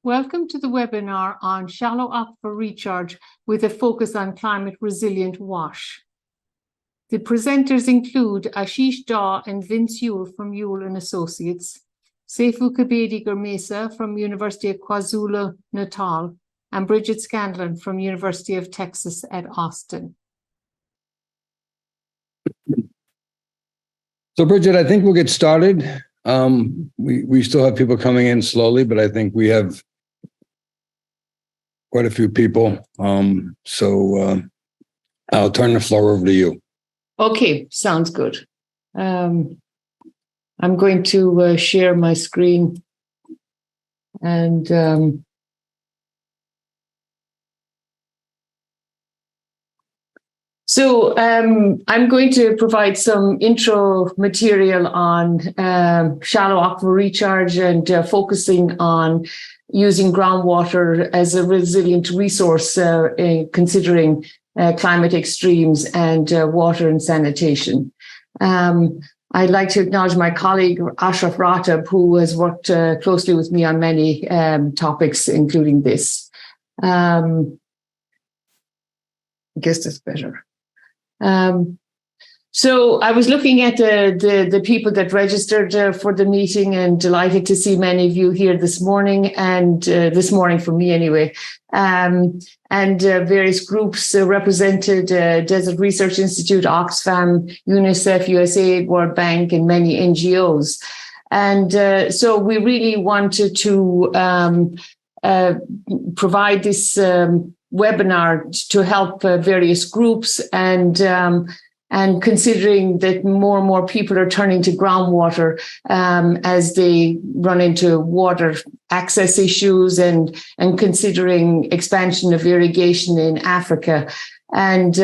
Welcome to the webinar on shallow aquifer recharge with a focus on climate resilient wash. The presenters include Ashish Daw and Vince Uhl from Uhl and Associates, Seifu Kabedi Gurmesa from University of KwaZulu-Natal, and Bridget Scanlon from University of Texas at Austin. So Bridget, I think we'll get started. We still have people coming in slowly, but I think we have quite a few people. So I'll turn the floor over to you. Okay, sounds good. I'm going to share my screen and so I'm going to provide some intro material on shallow aquifer recharge and focusing on using groundwater as a resilient resource considering climate extremes and water and sanitation. I'd like to acknowledge my colleague, Ashraf Ratab, who has worked closely with me on many topics, including this. I guess that's better. So I was looking at the people that registered for the meeting and delighted to see many of you here this morning and this morning for me anyway. And various groups represented, Desert Research Institute, Oxfam, UNICEF, USAID, World Bank, and many NGOs. And so we really wanted to provide this webinar to help various groups and considering that more and more people are turning to groundwater as they run into water access issues and considering expansion of irrigation in Africa. And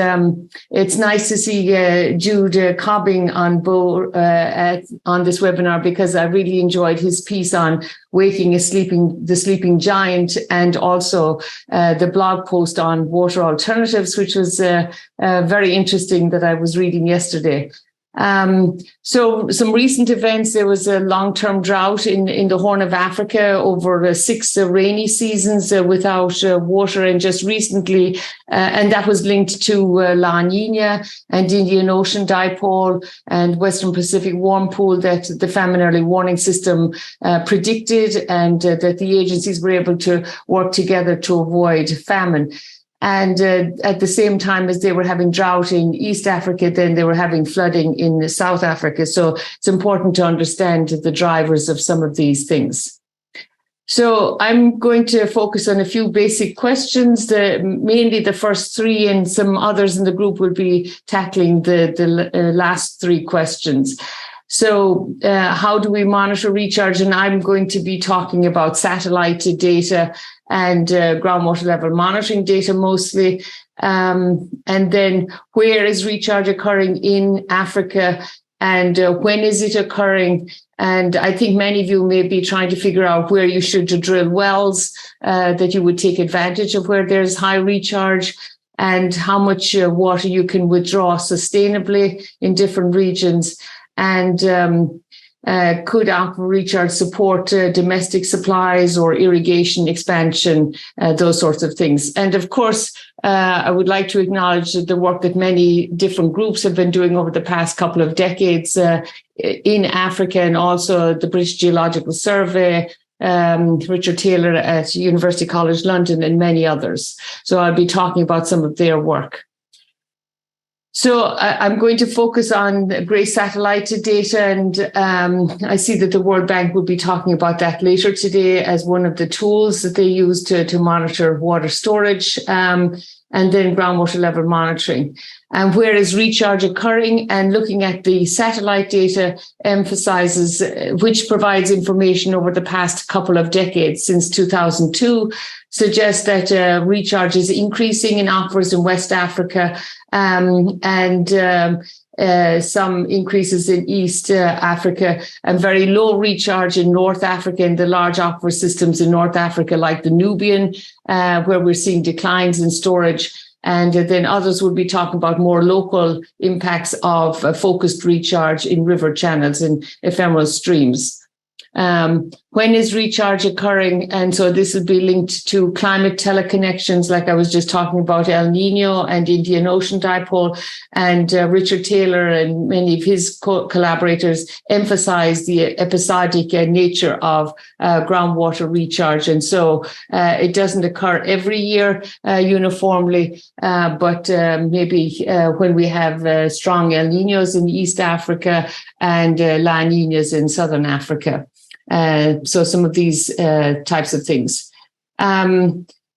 it's nice to see Jude Cobbing on this webinar because I really enjoyed his piece on waking the sleeping giant, and also the blog post on water alternatives, which was very interesting that I was reading yesterday. So some recent events, there was a long-term drought in the Horn of Africa over 6 rainy seasons without water, and just recently, and that was linked to La Nina and Indian Ocean dipole and Western Pacific warm pool that the famine early warning system predicted, and that the agencies were able to work together to avoid famine. And at the same time as they were having drought in East Africa, then they were having flooding in South Africa. So it's important to understand the drivers of some of these things. So I'm going to focus on a few basic questions, mainly the first 3, and some others in the group will be tackling the last 3 questions. So how do we monitor recharge? And I'm going to be talking about satellite data and groundwater level monitoring data mostly. And then where is recharge occurring in Africa, and when is it occurring? And I think many of you may be trying to figure out where you should drill wells that you would take advantage of where there's high recharge, and how much water you can withdraw sustainably in different regions. And could aquifer recharge support domestic supplies or irrigation expansion, those sorts of things. And of course, I would like to acknowledge the work that many different groups have been doing over the past couple of decades in Africa, and also the British Geological Survey, Richard Taylor at University College London, and many others. So I'll be talking about some of their work. So I'm going to focus on great satellite data, and I see that the World Bank will be talking about that later today as one of the tools that they use to monitor water storage, and then groundwater level monitoring. And where is recharge occurring? And looking at the satellite data emphasizes, which provides information over the past couple of decades since 2002, suggests that recharge is increasing in aquifers in West Africa, and some increases in East Africa, and very low recharge in North Africa, and the large aquifer systems in North Africa, like the Nubian, where we're seeing declines in storage. And then others will be talking about more local impacts of focused recharge in river channels and ephemeral streams. When is recharge occurring? And so this will be linked to climate teleconnections, like I was just talking about El Nino and Indian Ocean Dipole. And Richard Taylor and many of his collaborators emphasize the episodic nature of groundwater recharge. And so it doesn't occur every year uniformly, but maybe when we have strong El Ninos in East Africa and La Ninas in Southern Africa. So some of these types of things.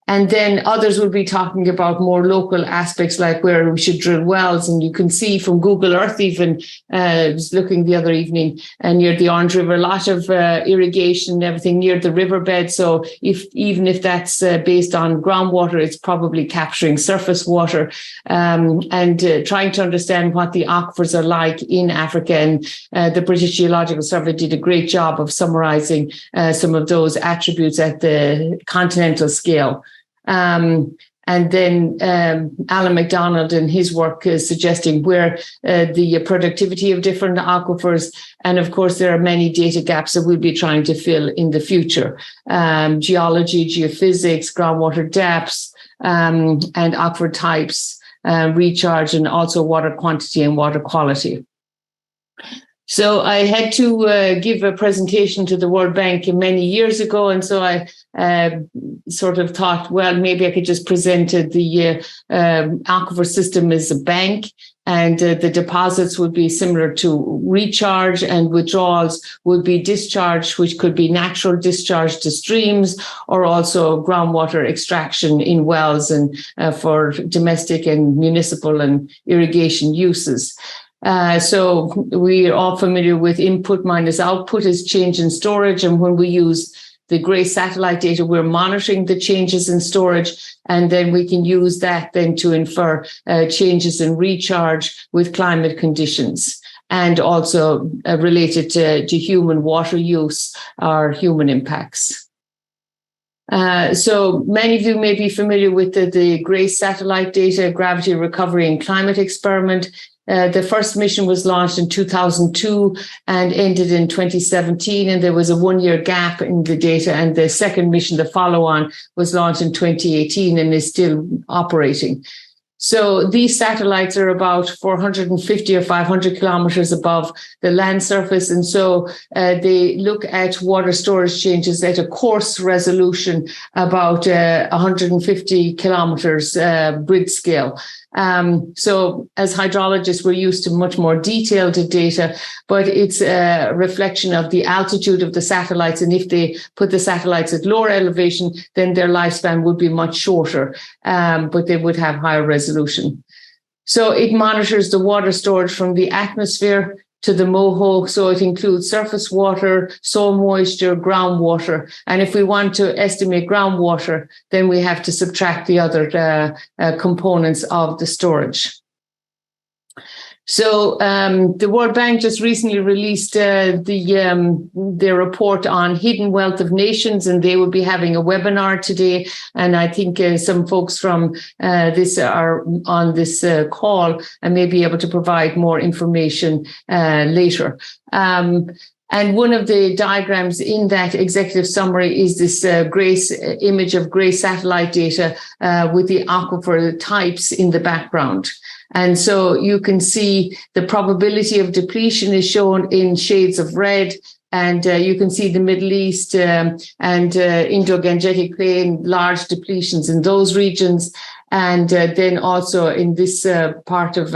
And then others will be talking about more local aspects, like where we should drill wells. And you can see from Google Earth, even I was looking the other evening, near the Orange River, a lot of irrigation and everything near the riverbed. So even if that's based on groundwater, it's probably capturing surface water, and trying to understand what the aquifers are like in Africa. And the British Geological Survey did a great job of summarizing some of those attributes at the continental scale. And then Alan MacDonald and his work is suggesting where the productivity of different aquifers. And of course, there are many data gaps that we'll be trying to fill in the future. Geology, geophysics, groundwater depths, and aquifer types, recharge, and also water quantity and water quality. So I had to give a presentation to the World Bank many years ago. And so I sort of thought, well, maybe I could just present the aquifer system as a bank, and the deposits would be similar to recharge, and withdrawals would be discharge, which could be natural discharge to streams, or also groundwater extraction in wells and for domestic and municipal and irrigation uses. So we're all familiar with input minus output as change in storage. And when we use the GRACE satellite data, we're monitoring the changes in storage, and then we can use that then to infer changes in recharge with climate conditions, and also related to human water use or human impacts. So many of you may be familiar with the GRACE satellite data, Gravity Recovery and Climate Experiment. The first mission was launched in 2002 and ended in 2017, and there was a 1-year gap in the data. And the second mission, the follow-on, was launched in 2018 and is still operating. So these satellites are about 450 or 500 kilometers above the land surface. And so they look at water storage changes at a coarse resolution, about 150 kilometers grid scale. So as hydrologists, we're used to much more detailed data, but it's a reflection of the altitude of the satellites. And if they put the satellites at lower elevation, then their lifespan would be much shorter, but they would have higher resolution. So it monitors the water storage from the atmosphere to the MOHO. So it includes surface water, soil moisture, groundwater. And if we want to estimate groundwater, then we have to subtract the other components of the storage. So the World Bank just recently released their report on hidden wealth of nations, and they will be having a webinar today. And I think some folks from this are on this call and may be able to provide more information later. And one of the diagrams in that executive summary is this GRACE image of GRACE satellite data with the aquifer types in the background. And so you can see the probability of depletion is shown in shades of red. And you can see the Middle East and Indo-Gangetic Plain, large depletions in those regions. And then also in this part of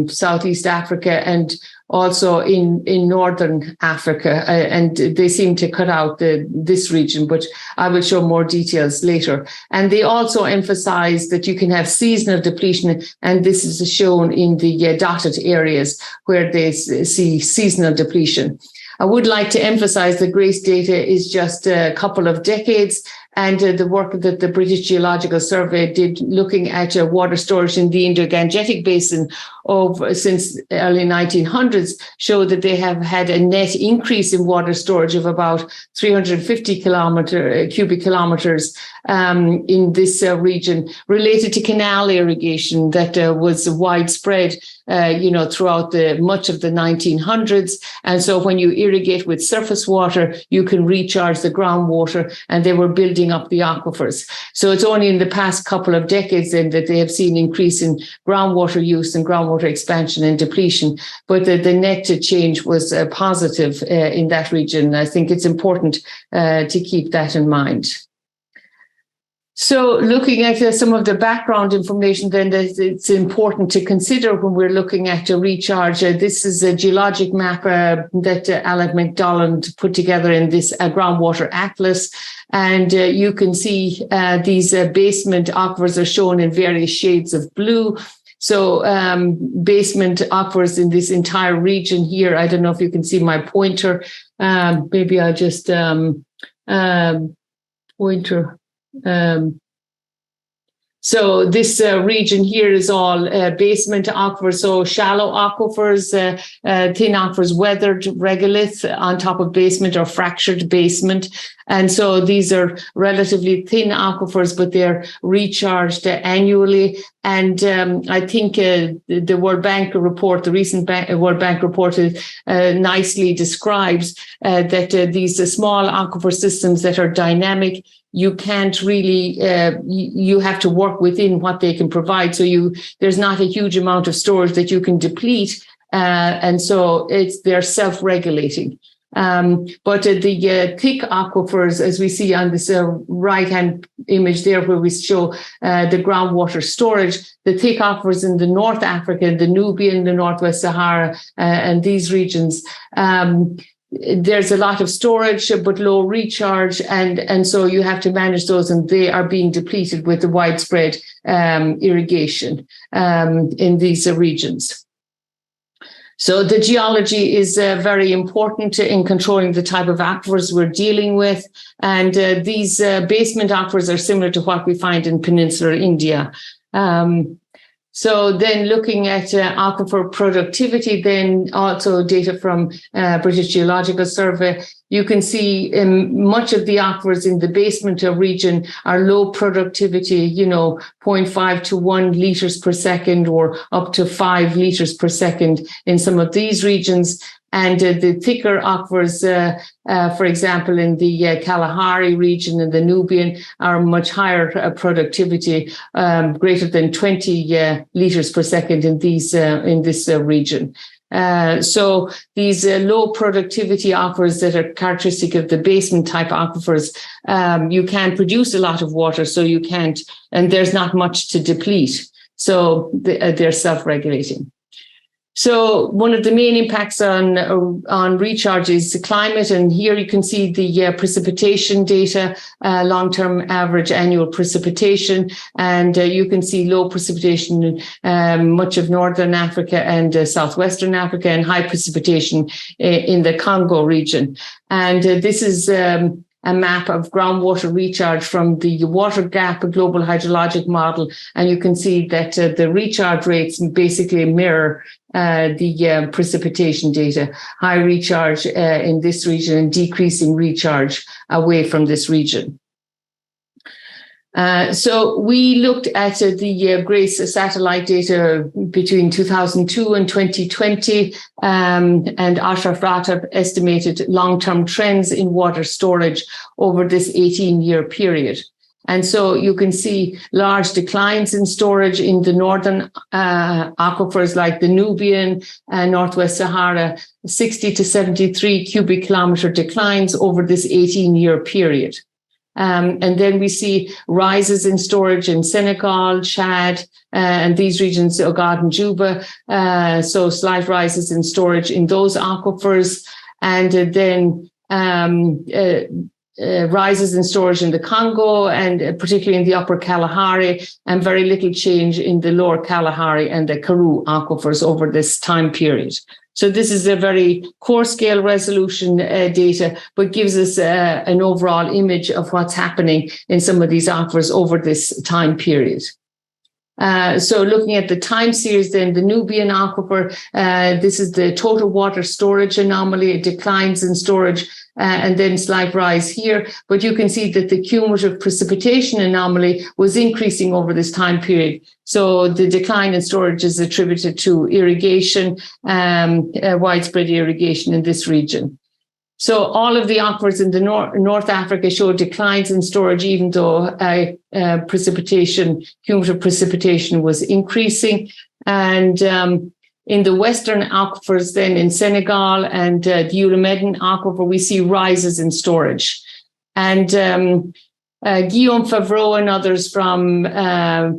Southeast Africa, and also in Northern Africa, and they seem to cut out this region, but I will show more details later. And they also emphasize that you can have seasonal depletion, and this is shown in the dotted areas where they see seasonal depletion. I would like to emphasize that GRACE data is just a couple of decades, and the work that the British Geological Survey did looking at water storage in the Indo-Gangetic Basin since early 1900s show that they have had a net increase in water storage of about 350 cubic kilometers in this region, related to canal irrigation that was widespread throughout much of the 1900s. And so when you irrigate with surface water, you can recharge the groundwater, and they were building up the aquifers. So it's only in the past couple of decades then that they have seen increase in groundwater use and groundwater expansion and depletion. But the net change was positive in that region. I think it's important to keep that in mind. So looking at some of the background information then that it's important to consider when we're looking at a recharge. This is a geologic map that Alan McDonald put together in this groundwater atlas. And you can see these basement aquifers are shown in various shades of blue. So basement aquifers in this entire region here. I don't know if you can see my pointer. Maybe I'll just pointer. So this region here is all basement aquifers, so shallow aquifers, thin aquifers, weathered regolith on top of basement or fractured basement. And so these are relatively thin aquifers, but they're recharged annually. And I think the World Bank report, the recent World Bank report nicely describes that these small aquifer systems that are dynamic, you can't really, you have to work within what they can provide. So there's not a huge amount of storage that you can deplete. And so they're self-regulating. But the thick aquifers, as we see on this right-hand image there, where we show the groundwater storage, the thick aquifers in the North Africa, the Nubian, the Northwest Sahara, and these regions, there's a lot of storage, but low recharge. And so you have to manage those, and they are being depleted with the widespread irrigation in these regions. So the geology is very important in controlling the type of aquifers we're dealing with. And these basement aquifers are similar to what we find in peninsular India. So then looking at aquifer productivity, then also data from British Geological Survey, you can see much of the aquifers in the basement region are low productivity, 0.5 to 1 liters per second or up to 5 liters per second in some of these regions. And the thicker aquifers, for example, in the Kalahari region and the Nubian, are much higher productivity, greater than 20 liters per second in this region. So these low productivity aquifers that are characteristic of the basement type aquifers, you can produce a lot of water, so you can't, and there's not much to deplete. So they're self-regulating. So one of the main impacts on recharge is the climate, and here you can see the precipitation data, long-term average annual precipitation, and you can see low precipitation in much of Northern Africa and Southwestern Africa, and high precipitation in the Congo region. And this is a map of groundwater recharge from the Water Gap Global Hydrologic Model, and you can see that the recharge rates basically mirror the precipitation data, high recharge in this region and decreasing recharge away from this region. So we looked at the GRACE satellite data between 2002 and 2020, and Ashraf Rattab estimated long-term trends in water storage over this 18-year period. And so you can see large declines in storage in the northern aquifers like the Nubian and Northwest Sahara, 60 to 73 cubic kilometer declines over this 18-year period. And then we see rises in storage in Senegal, Chad, and these regions, Ogad and Juba. So slight rises in storage in those aquifers. And then rises in storage in the Congo and particularly in the upper Kalahari, and very little change in the lower Kalahari and the Karoo aquifers over this time period. So this is a very core scale resolution data, but gives us an overall image of what's happening in some of these aquifers over this time period. So looking at the time series, then the Nubian aquifer, this is the total water storage anomaly. It declines in storage and then slight rise here. But you can see that the cumulative precipitation anomaly was increasing over this time period. So the decline in storage is attributed to irrigation, widespread irrigation in this region. So all of the aquifers in the North Africa show declines in storage, even though cumulative precipitation was increasing. And in the Western aquifers, then in Senegal and the Uhl aquifer, we see rises in storage. And Guillaume Favreau and others from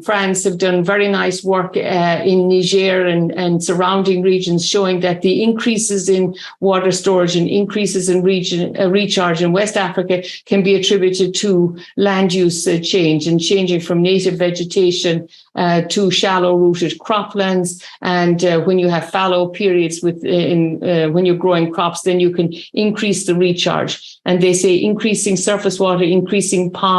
France have done very nice work in Niger and surrounding regions, showing that the increases in water storage and increases in recharge in West Africa can be attributed to land use change and changing from native vegetation to shallow-rooted croplands. And when you have fallow periods when you're growing crops, then you can increase the recharge. And they say increasing surface water, increasing ponds,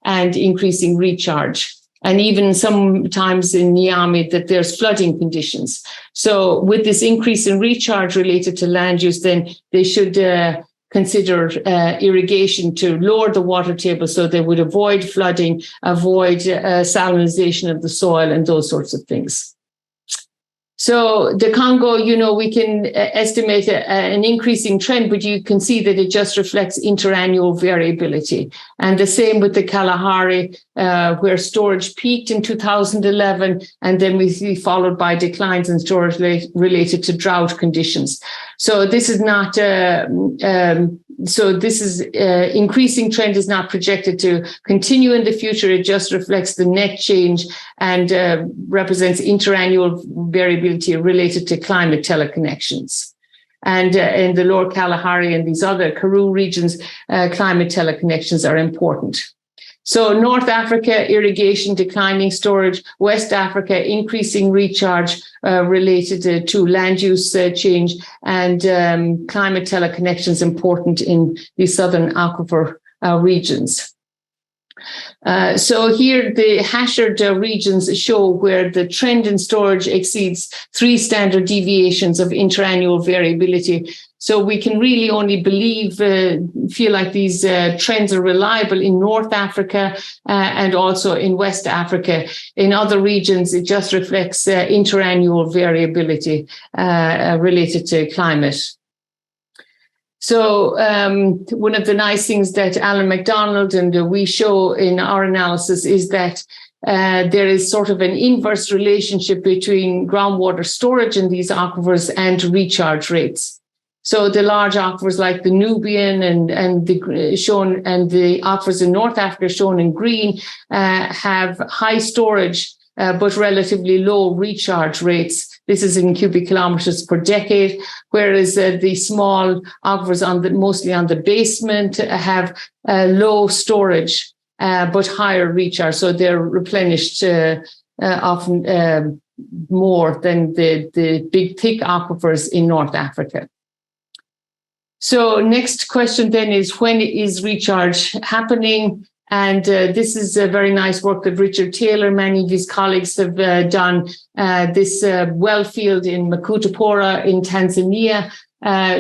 and increasing recharge. And even sometimes in Niamey that there's flooding conditions. So with this increase in recharge related to land use, then they should consider irrigation to lower the water table so they would avoid flooding, avoid salinization of the soil and those sorts of things. So the Congo, we can estimate an increasing trend, but you can see that it just reflects interannual variability. And the same with the Kalahari, where storage peaked in 2011, and then we see followed by declines in storage related to drought conditions. So this is not increasing trend is not projected to continue in the future. It just reflects the net change and represents interannual variability related to climate teleconnections. And in the lower Kalahari and these other Karoo regions, climate teleconnections are important. So North Africa, irrigation, declining storage. West Africa, increasing recharge related to land use change, and climate teleconnections important in the southern aquifer regions. So here the hashed regions show where the trend in storage exceeds 3 standard deviations of interannual variability. So we can really only feel like these trends are reliable in North Africa and also in West Africa. In other regions, it just reflects interannual variability related to climate. So one of the nice things that Alan MacDonald and we show in our analysis is that there is sort of an inverse relationship between groundwater storage in these aquifers and recharge rates. So the large aquifers like the Nubian and the aquifers in North Africa shown in green have high storage but relatively low recharge rates. This is in cubic kilometers per decade, whereas the small aquifers mostly on the basement have low storage but higher recharge. So they're replenished often more than the big thick aquifers in North Africa. So next question then is, when is recharge happening? And this is a very nice work that Richard Taylor, many of his colleagues have done. This well field in Makutupora in Tanzania,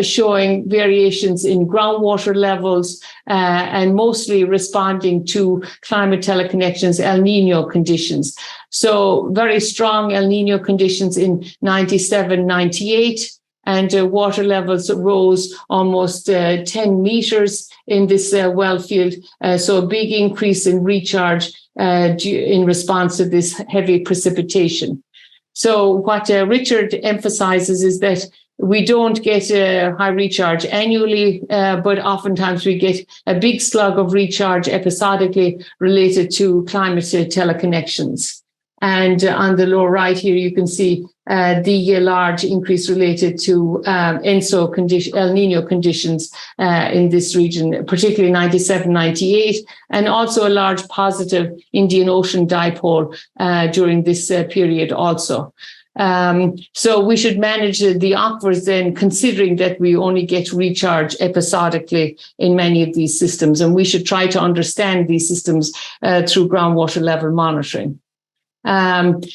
showing variations in groundwater levels and mostly responding to climate teleconnections, El Nino conditions. So very strong El Nino conditions in 97, 98. And water levels rose almost 10 meters in this well field. So a big increase in recharge in response to this heavy precipitation. So what Richard emphasizes is that we don't get a high recharge annually, but oftentimes we get a big slug of recharge episodically related to climate teleconnections. And on the lower right here, you can see the large increase related to El Nino conditions in this region, particularly 97, 98, and also a large positive Indian Ocean dipole during this period also. So we should manage the aquifers then, considering that we only get recharge episodically in many of these systems, and we should try to understand these systems through groundwater level monitoring. Ashraf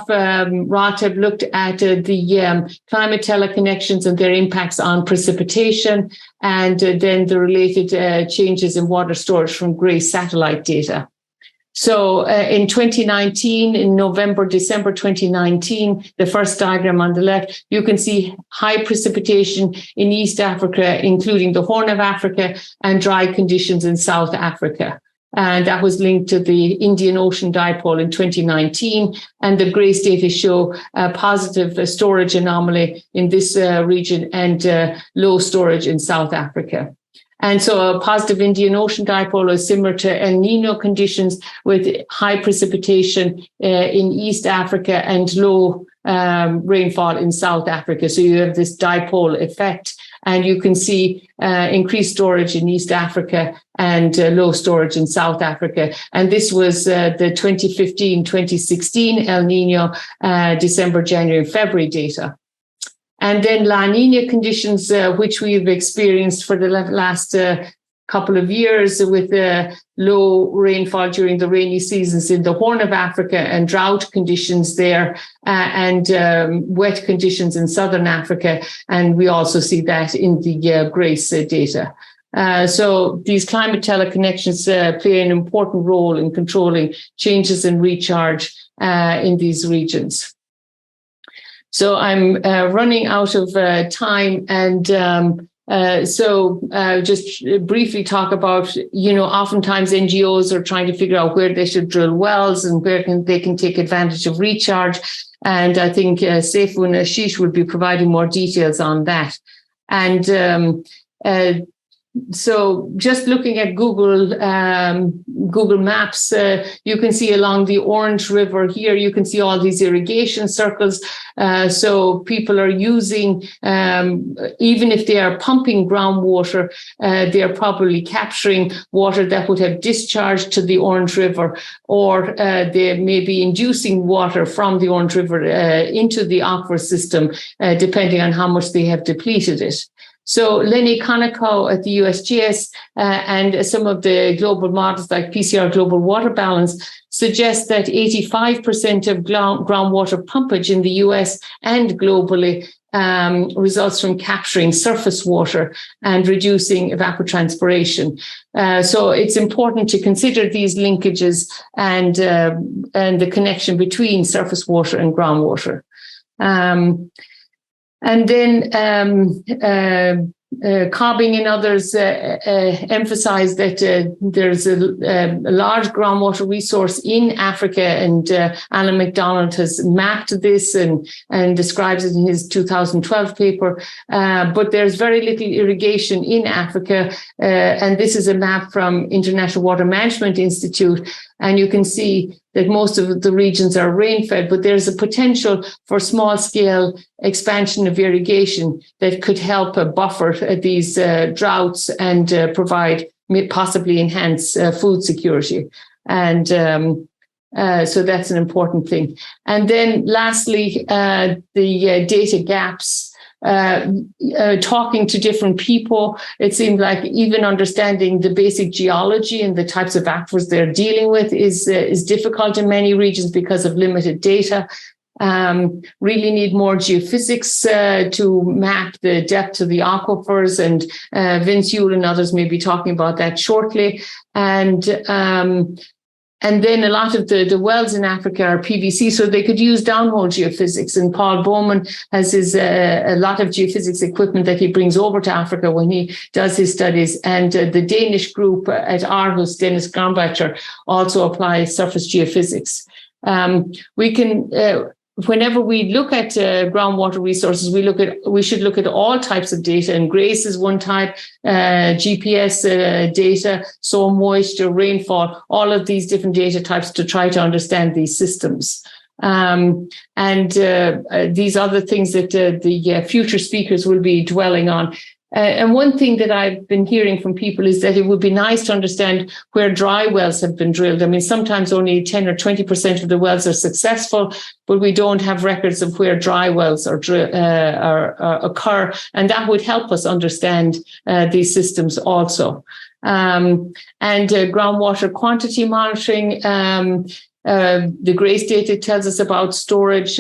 Rateb looked at the climate teleconnections and their impacts on precipitation, and then the related changes in water storage from GRACE satellite data. So in 2019, in November, December 2019, the first diagram on the left, you can see high precipitation in East Africa, including the Horn of Africa, and dry conditions in South Africa. And that was linked to the Indian Ocean dipole in 2019. And the GRACE data show a positive storage anomaly in this region and low storage in South Africa. And so a positive Indian Ocean dipole is similar to El Nino conditions with high precipitation in East Africa and low rainfall in South Africa. So you have this dipole effect. And you can see increased storage in East Africa and low storage in South Africa. And this was the 2015-2016 El Nino December, January, and February data. And then La Nina conditions, which we've experienced for the last couple of years with low rainfall during the rainy seasons in the Horn of Africa and drought conditions there and wet conditions in Southern Africa. And we also see that in the GRACE data. So these climate teleconnections play an important role in controlling changes in recharge in these regions. So I'm running out of time, and so just briefly talk about, oftentimes NGOs are trying to figure out where they should drill wells and where they can take advantage of recharge. And I think Seifu and Ashish will be providing more details on that. And so just looking at Google Maps, you can see along the Orange River here, you can see all these irrigation circles. So people are using, even if they are pumping groundwater, they are probably capturing water that would have discharged to the Orange River, or they may be inducing water from the Orange River into the aquifer system, depending on how much they have depleted it. So Lenny Conacow at the USGS and some of the global models like PCR Global Water Balance suggest that 85% of groundwater pumpage in the US and globally results from capturing surface water and reducing evapotranspiration. So it's important to consider these linkages and the connection between surface water and groundwater. And then Cobbing and others emphasize that there's a large groundwater resource in Africa, and Alan MacDonald has mapped this and describes it in his 2012 paper. But there's very little irrigation in Africa, and this is a map from International Water Management Institute, and you can see that most of the regions are rain-fed, but there's a potential for small-scale expansion of irrigation that could help buffer these droughts and possibly enhance food security. And so that's an important thing. And then lastly, the data gaps. Talking to different people, it seemed like even understanding the basic geology and the types of aquifers they're dealing with is difficult in many regions because of limited data. Really need more geophysics to map the depth of the aquifers, and Vince Uhl and others may be talking about that shortly. And then a lot of the wells in Africa are PVC, so they could use downhole geophysics. And Paul Bowman has a lot of geophysics equipment that he brings over to Africa when he does his studies. And the Danish group at Aarhus, Dennis Garnbacher, also applies surface geophysics. We can... Whenever we look at groundwater resources, we should look at all types of data, and GRACE is one type, GPS data, soil moisture, rainfall, all of these different data types to try to understand these systems. and these other things that the future speakers will be dwelling on. And one thing that I've been hearing from people is that it would be nice to understand where dry wells have been drilled. I mean, sometimes only 10 or 20% of the wells are successful, but we don't have records of where dry wells occur. And that would help us understand these systems also. And groundwater quantity monitoring. The GRACE data tells us about storage.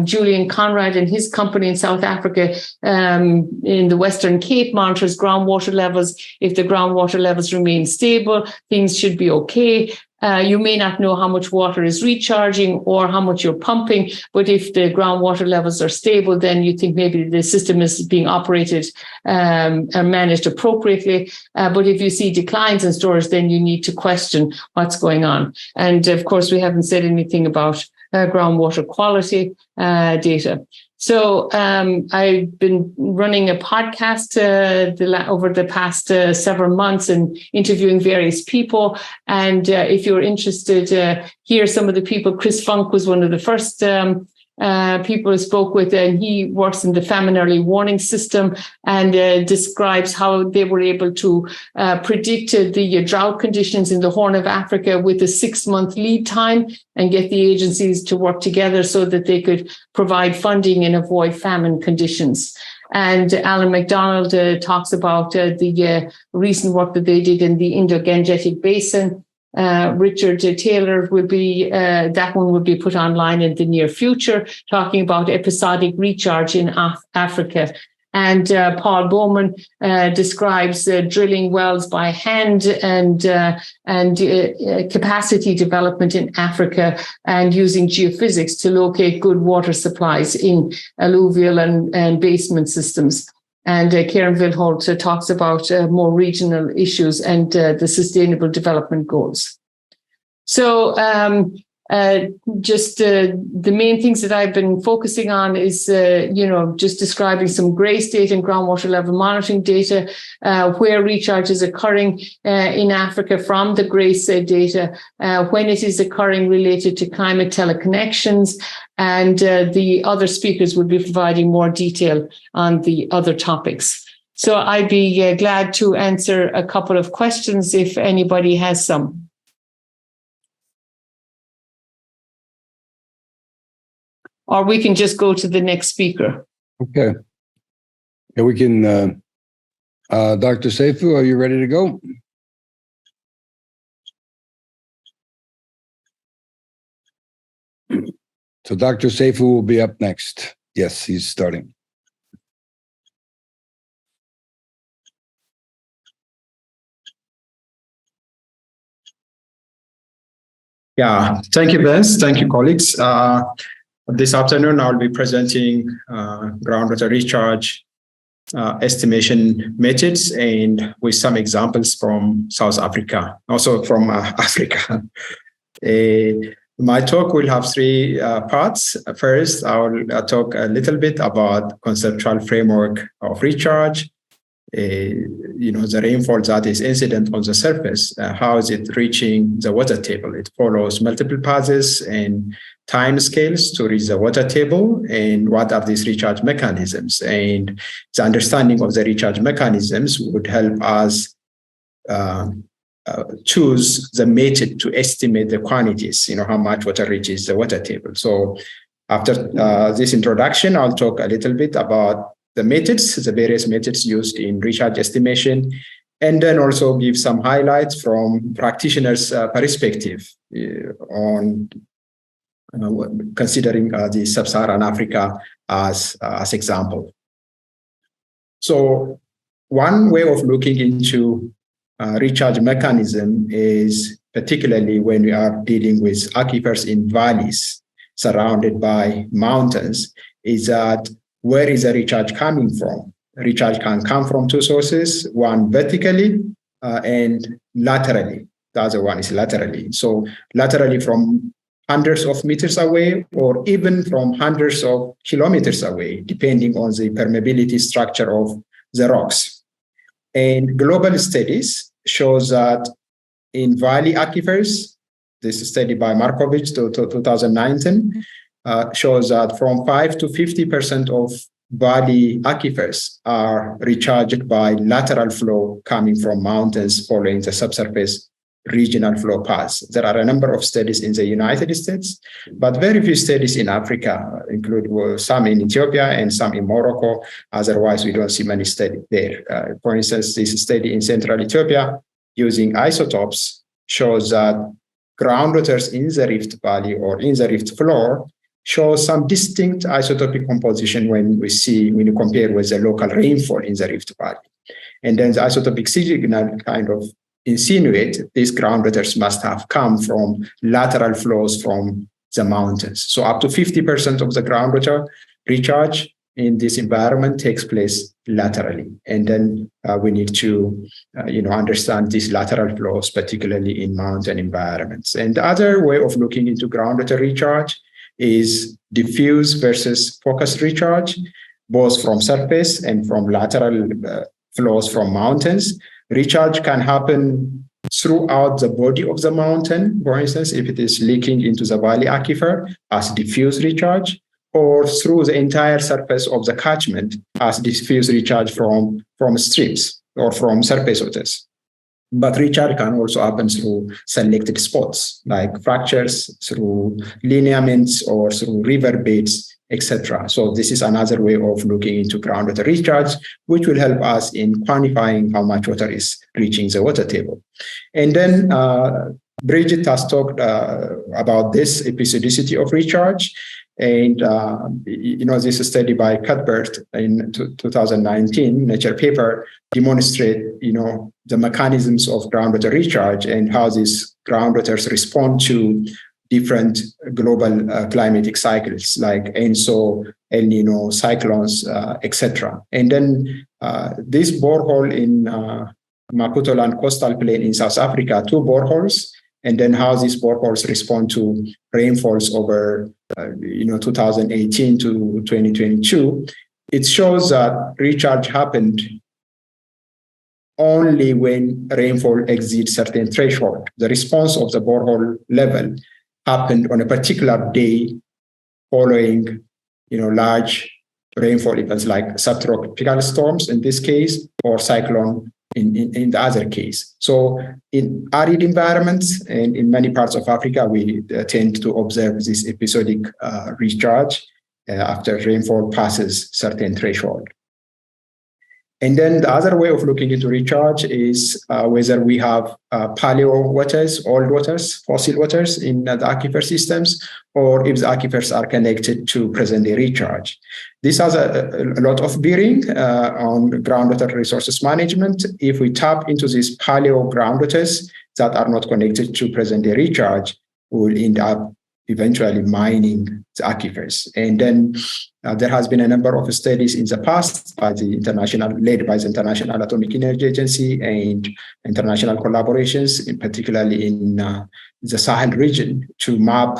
Julian Conrad and his company in South Africa in the Western Cape monitors groundwater levels. If the groundwater levels remain stable, things should be okay. You may not know how much water is recharging or how much you're pumping, but if the groundwater levels are stable, then you think maybe the system is being operated and managed appropriately. But if you see declines in storage, then you need to question what's going on. And of course, we haven't said anything about groundwater quality data. So I've been running a podcast over the past several months and interviewing various people. And if you're interested, hear some of the people. Chris Funk was one of the first people I spoke with, and he works in the famine early warning system and describes how they were able to predict the drought conditions in the Horn of Africa with a 6-month lead time and get the agencies to work together so that they could provide funding and avoid famine conditions. And Alan MacDonald talks about the recent work that they did in the Indo-Gangetic Basin. Richard Taylor will be, that one will be put online in the near future, talking about episodic recharge in Africa. And Paul Bowman describes drilling wells by hand and capacity development in Africa and using geophysics to locate good water supplies in alluvial and basement systems. And Karen Vilholt talks about more regional issues and the sustainable development goals. So just the main things that I've been focusing on is, just describing some GRACE data and groundwater level monitoring data, where recharge is occurring in Africa from the GRACE data, when it is occurring related to climate teleconnections, and the other speakers will be providing more detail on the other topics. So I'd be glad to answer a couple of questions if anybody has some. Or we can just go to the next speaker. Okay. Yeah, we can. Dr. Seifu, are you ready to go? So Dr. Seifu will be up next. Yes, he's starting. Yeah, thank you, Bess. Thank you, colleagues. This afternoon, I'll be presenting groundwater recharge estimation methods and with some examples from South Africa, also from Africa. My talk will have 3 parts. First, I'll talk a little bit about conceptual framework of recharge, the rainfall that is incident on the surface. How is it reaching the water table? It follows multiple paths and time scales to reach the water table, and what are these recharge mechanisms? And the understanding of the recharge mechanisms would help us choose the method to estimate the quantities, how much water reaches the water table. So after this introduction, I'll talk a little bit about the methods, the various methods used in recharge estimation, and then also give some highlights from practitioners' perspective on considering the Sub-Saharan Africa as example. So one way of looking into recharge mechanism is particularly when we are dealing with aquifers in valleys surrounded by mountains, is that where is the recharge coming from? Recharge can come from 2 sources, one vertically and laterally. The other one is laterally. So laterally from hundreds of meters away or even from hundreds of kilometers away, depending on the permeability structure of the rocks. And global studies shows that in valley aquifers, this is study by Markovic to 2019, shows that from 5 to 50% of valley aquifers are recharged by lateral flow coming from mountains following the subsurface regional flow paths. There are a number of studies in the United States, but very few studies in Africa, include some in Ethiopia and some in Morocco. Otherwise, we don't see many studies there. For instance, this study in central Ethiopia using isotopes shows that groundwaters in the Rift Valley or in the Rift floor show some distinct isotopic composition when you compare with the local rainfall in the Rift Valley. And then the isotopic signal kind of insinuate these groundwaters must have come from lateral flows from the mountains. So up to 50% of the groundwater recharge in this environment takes place laterally. And then we need to understand these lateral flows, particularly in mountain environments. And the other way of looking into groundwater recharge is diffuse versus focused recharge, both from surface and from lateral flows from mountains. Recharge can happen throughout the body of the mountain, for instance, if it is leaking into the valley aquifer as diffuse recharge, or through the entire surface of the catchment as diffuse recharge from strips or from surface waters. But recharge can also happen through selected spots, like fractures, through lineaments, or through river beds, etc. So this is another way of looking into groundwater recharge, which will help us in quantifying how much water is reaching the water table. And then Bridget has talked about this episodicity of recharge. And, this study by Cuthbert in 2019 Nature paper demonstrate, the mechanisms of groundwater recharge and how these groundwaters respond to different global climatic cycles like ENSO, El Nino, cyclones, etc. And then this borehole in Maputoland coastal plain in South Africa, 2 boreholes, and then how these boreholes respond to rainfalls over 2018 to 2022, it shows that recharge happened only when rainfall exceeds certain threshold. The response of the borehole level happened on a particular day following large rainfall events like subtropical storms in this case, or cyclone in the other case. So in arid environments and in many parts of Africa, we tend to observe this episodic recharge after rainfall passes certain threshold. And then the other way of looking into recharge is whether we have paleo waters, old waters, fossil waters in the aquifer systems, or if the aquifers are connected to present-day recharge. This has a lot of bearing on groundwater resources management. If we tap into these paleo groundwaters that are not connected to present-day recharge, we will end up eventually mining the aquifers. And then there has been a number of studies in the past led by the International Atomic Energy Agency and international collaborations, particularly in the Sahel region, to map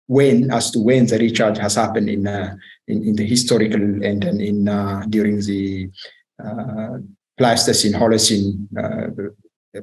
when the recharge has happened in the historical and then during the Pleistocene, Holocene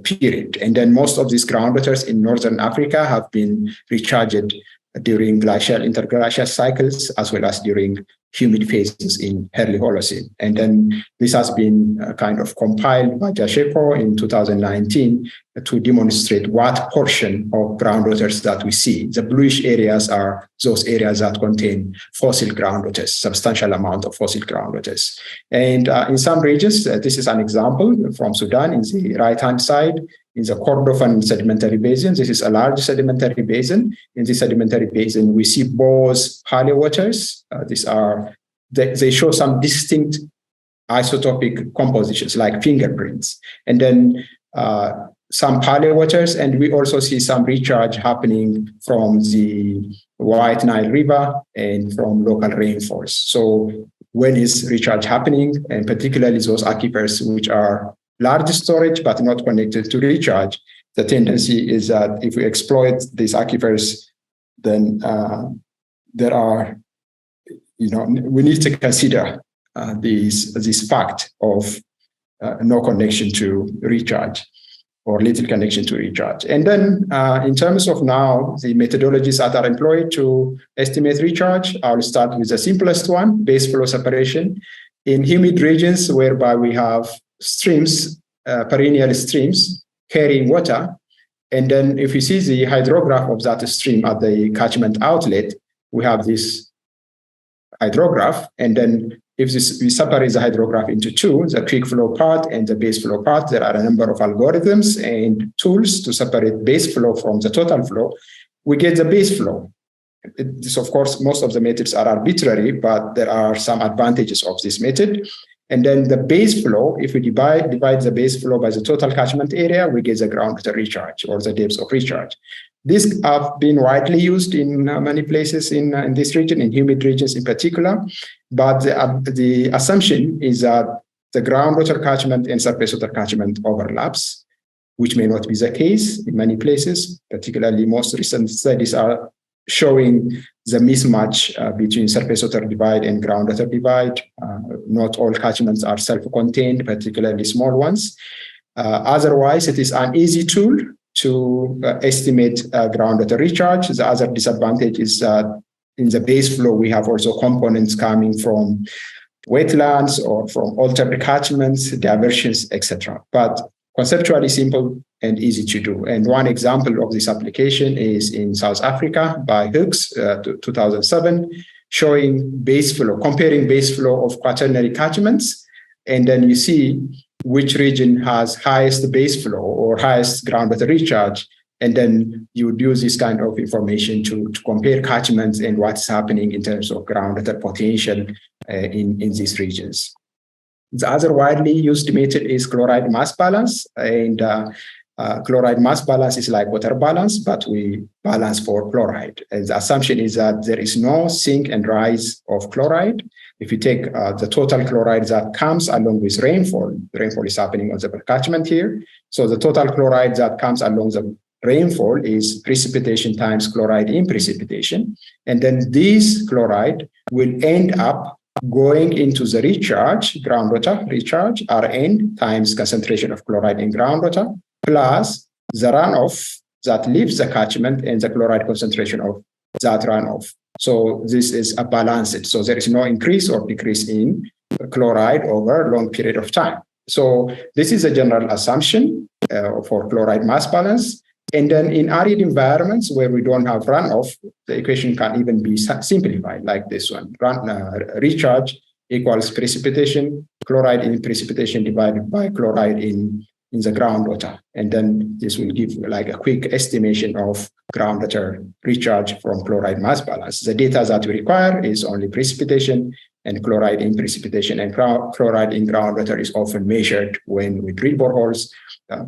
period. And then most of these groundwaters in Northern Africa have been recharged during glacial interglacial cycles, as well as during humid phases in early Holocene. And then this has been kind of compiled by Jasheko in 2019 to demonstrate what portion of groundwaters that we see. The bluish areas are those areas that contain fossil groundwaters, substantial amount of fossil groundwaters. And in some regions, this is an example from Sudan in the right-hand side, in the Kordofan sedimentary basin. This is a large sedimentary basin. In this sedimentary basin, we see both paleo waters. They show some distinct isotopic compositions like fingerprints. And then some paleo waters, and we also see some recharge happening from the White Nile River and from local rainfalls. So when is recharge happening, and particularly those aquifers which are large storage but not connected to recharge, the tendency is that if we exploit these aquifers, then there are, we need to consider this fact of no connection to recharge. or little connection to recharge. And then in terms of now the methodologies that are employed to estimate recharge, I'll start with the simplest one, base flow separation. In humid regions whereby we have streams, perennial streams carrying water, and then if you see the hydrograph of that stream at the catchment outlet, we have this hydrograph, and then if we separate the hydrograph into two, the quick flow part and the base flow part, there are a number of algorithms and tools to separate base flow from the total flow. We get the base flow. This, of course, most of the methods are arbitrary, but there are some advantages of this method. And then the base flow, if we divide the base flow by the total catchment area, we get the groundwater recharge or the depths of recharge. These have been widely used in many places in this region, in humid regions in particular. But the assumption is that the groundwater catchment and surface water catchment overlaps, which may not be the case in many places. Particularly, most recent studies are showing the mismatch between surface water divide and groundwater divide. Not all catchments are self-contained, particularly small ones. Otherwise, it is an easy tool to estimate groundwater recharge. The other disadvantage is that in the base flow, we have also components coming from wetlands or from altered catchments, diversions, etc. But conceptually simple and easy to do. And one example of this application is in South Africa by Hooks, 2007, showing base flow, comparing base flow of quaternary catchments. And then you see which region has highest base flow or highest groundwater recharge. And then you would use this kind of information to compare catchments and what's happening in terms of groundwater potential in these regions. The other widely used method is chloride mass balance. And chloride mass balance is like water balance, but we balance for chloride. And the assumption is that there is no sink and rise of chloride. If you take the total chloride that comes along with rainfall is happening on the catchment here. So the total chloride that comes along the rainfall is precipitation times chloride in precipitation. And then this chloride will end up going into the recharge, groundwater recharge, Rn times concentration of chloride in groundwater, plus the runoff that leaves the catchment and the chloride concentration of that runoff. So this is a balanced. So there is no increase or decrease in chloride over a long period of time. So this is a general assumption for chloride mass balance. And then in arid environments where we don't have runoff, the equation can even be simplified like this one. Recharge equals precipitation, chloride in precipitation divided by chloride in the groundwater. And then this will give like a quick estimation of groundwater recharge from chloride mass balance. The data that we require is only precipitation and chloride in precipitation, and chloride in groundwater is often measured when we drill boreholes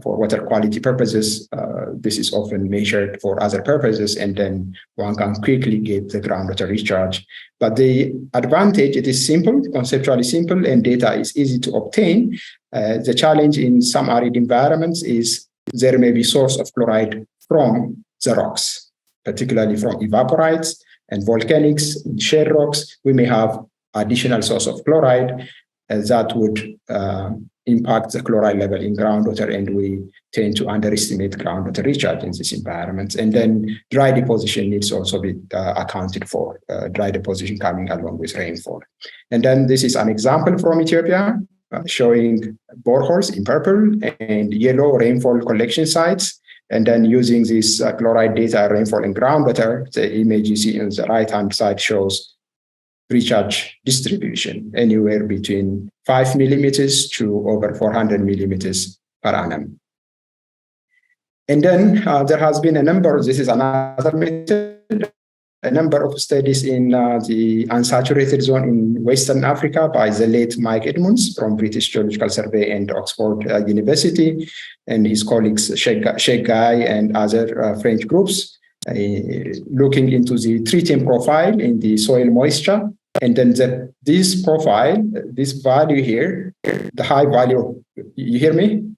for water quality purposes. This is often measured for other purposes, and then one can quickly get the groundwater recharge. But the advantage, it is simple, conceptually simple, and data is easy to obtain. The challenge in some arid environments is there may be source of chloride from the rocks, particularly from evaporites and volcanics, shale rocks. We may have additional source of chloride that would impact the chloride level in groundwater, and we tend to underestimate groundwater recharge in these environments. And then dry deposition needs to also be accounted for, dry deposition coming along with rainfall. And then this is an example from Ethiopia showing boreholes in purple and yellow rainfall collection sites. And then using this chloride data, rainfall and groundwater, the image you see on the right-hand side shows recharge distribution anywhere between 5 millimeters to over 400 millimeters per annum. And then there has been a number, this is another method, a number of studies in the unsaturated zone in Western Africa by the late Mike Edmonds from British Geological Survey and Oxford University, and his colleagues Sheikh Guy and other French groups, looking into the treating profile in the soil moisture. And then this profile, this value here, the high value, you hear me?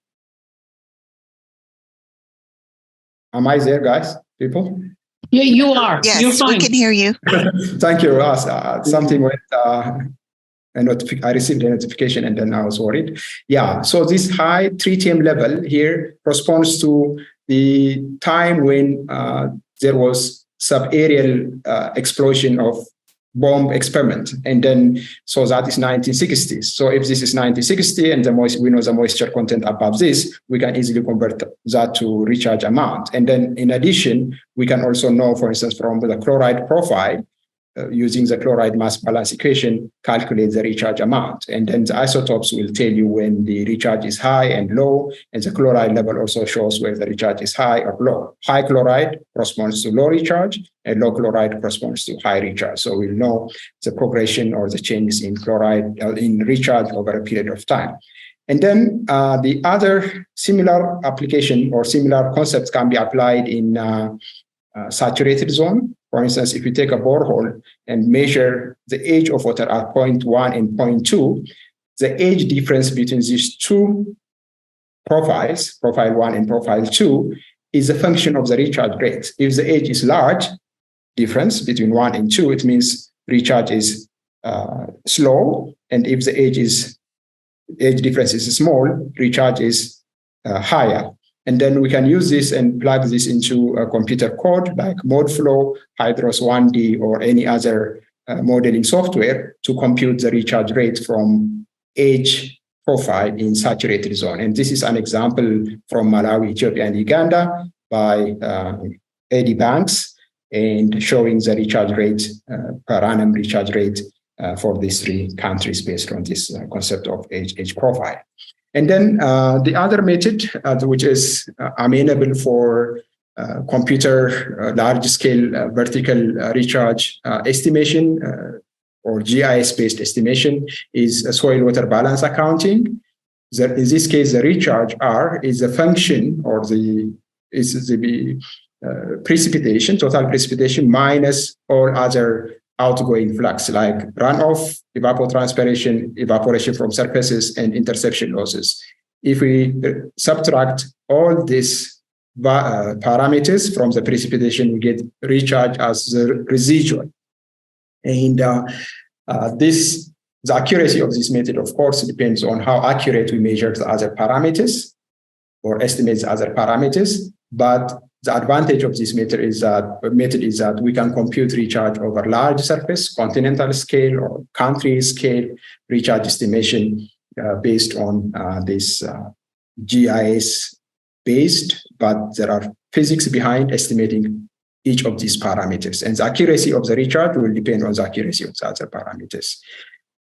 Am I there, guys, people? Yeah, you are. Yes, you're fine. we can hear you. Thank you, Ross. Something went I received a notification and then I was worried. Yeah, so this high tritium level here corresponds to the time when there was subaerial explosion of bomb experiment. And then, so that is 1960s. So if this is 1960 and we know the moisture content above this, we can easily convert that to recharge amount. And then in addition, we can also know, for instance, from the chloride profile, using the chloride mass balance equation, calculate the recharge amount. And then the isotopes will tell you when the recharge is high and low, and the chloride level also shows where the recharge is high or low. High chloride corresponds to low recharge, and low chloride corresponds to high recharge. So we'll know the progression or the changes in chloride, in recharge over a period of time. And then the other similar application or similar concepts can be applied in saturated zone. For instance, if you take a borehole and measure the age of water at 0.1 and 0.2, the age difference between these two profiles, profile 1 and profile 2, is a function of the recharge rate. If the age is large, difference between 1 and 2, it means recharge is slow. And if the age difference is small, recharge is higher. And then we can use this and plug this into a computer code like ModeFlow, Hydros 1D, or any other modeling software to compute the recharge rate from age profile in saturated zone. And this is an example from Malawi, Ethiopia, and Uganda by Eddie Banks, and showing the recharge rate, per annum recharge rate for these three countries based on this concept of age profile. And then the other method, which is amenable for computer large-scale vertical recharge estimation or GIS-based estimation, is soil water balance accounting. In this case, the recharge R is a function, or the precipitation, total precipitation minus all other outgoing flux like runoff, evapotranspiration, evaporation from surfaces, and interception losses. If we subtract all these parameters from the precipitation, we get recharge as the residual. And the accuracy of this method, of course, depends on how accurate we measure the other parameters or estimate the other parameters. But the advantage of this method is that we can compute recharge over large surface, continental scale, or country scale recharge estimation based on this GIS based, but there are physics behind estimating each of these parameters. And the accuracy of the recharge will depend on the accuracy of the other parameters.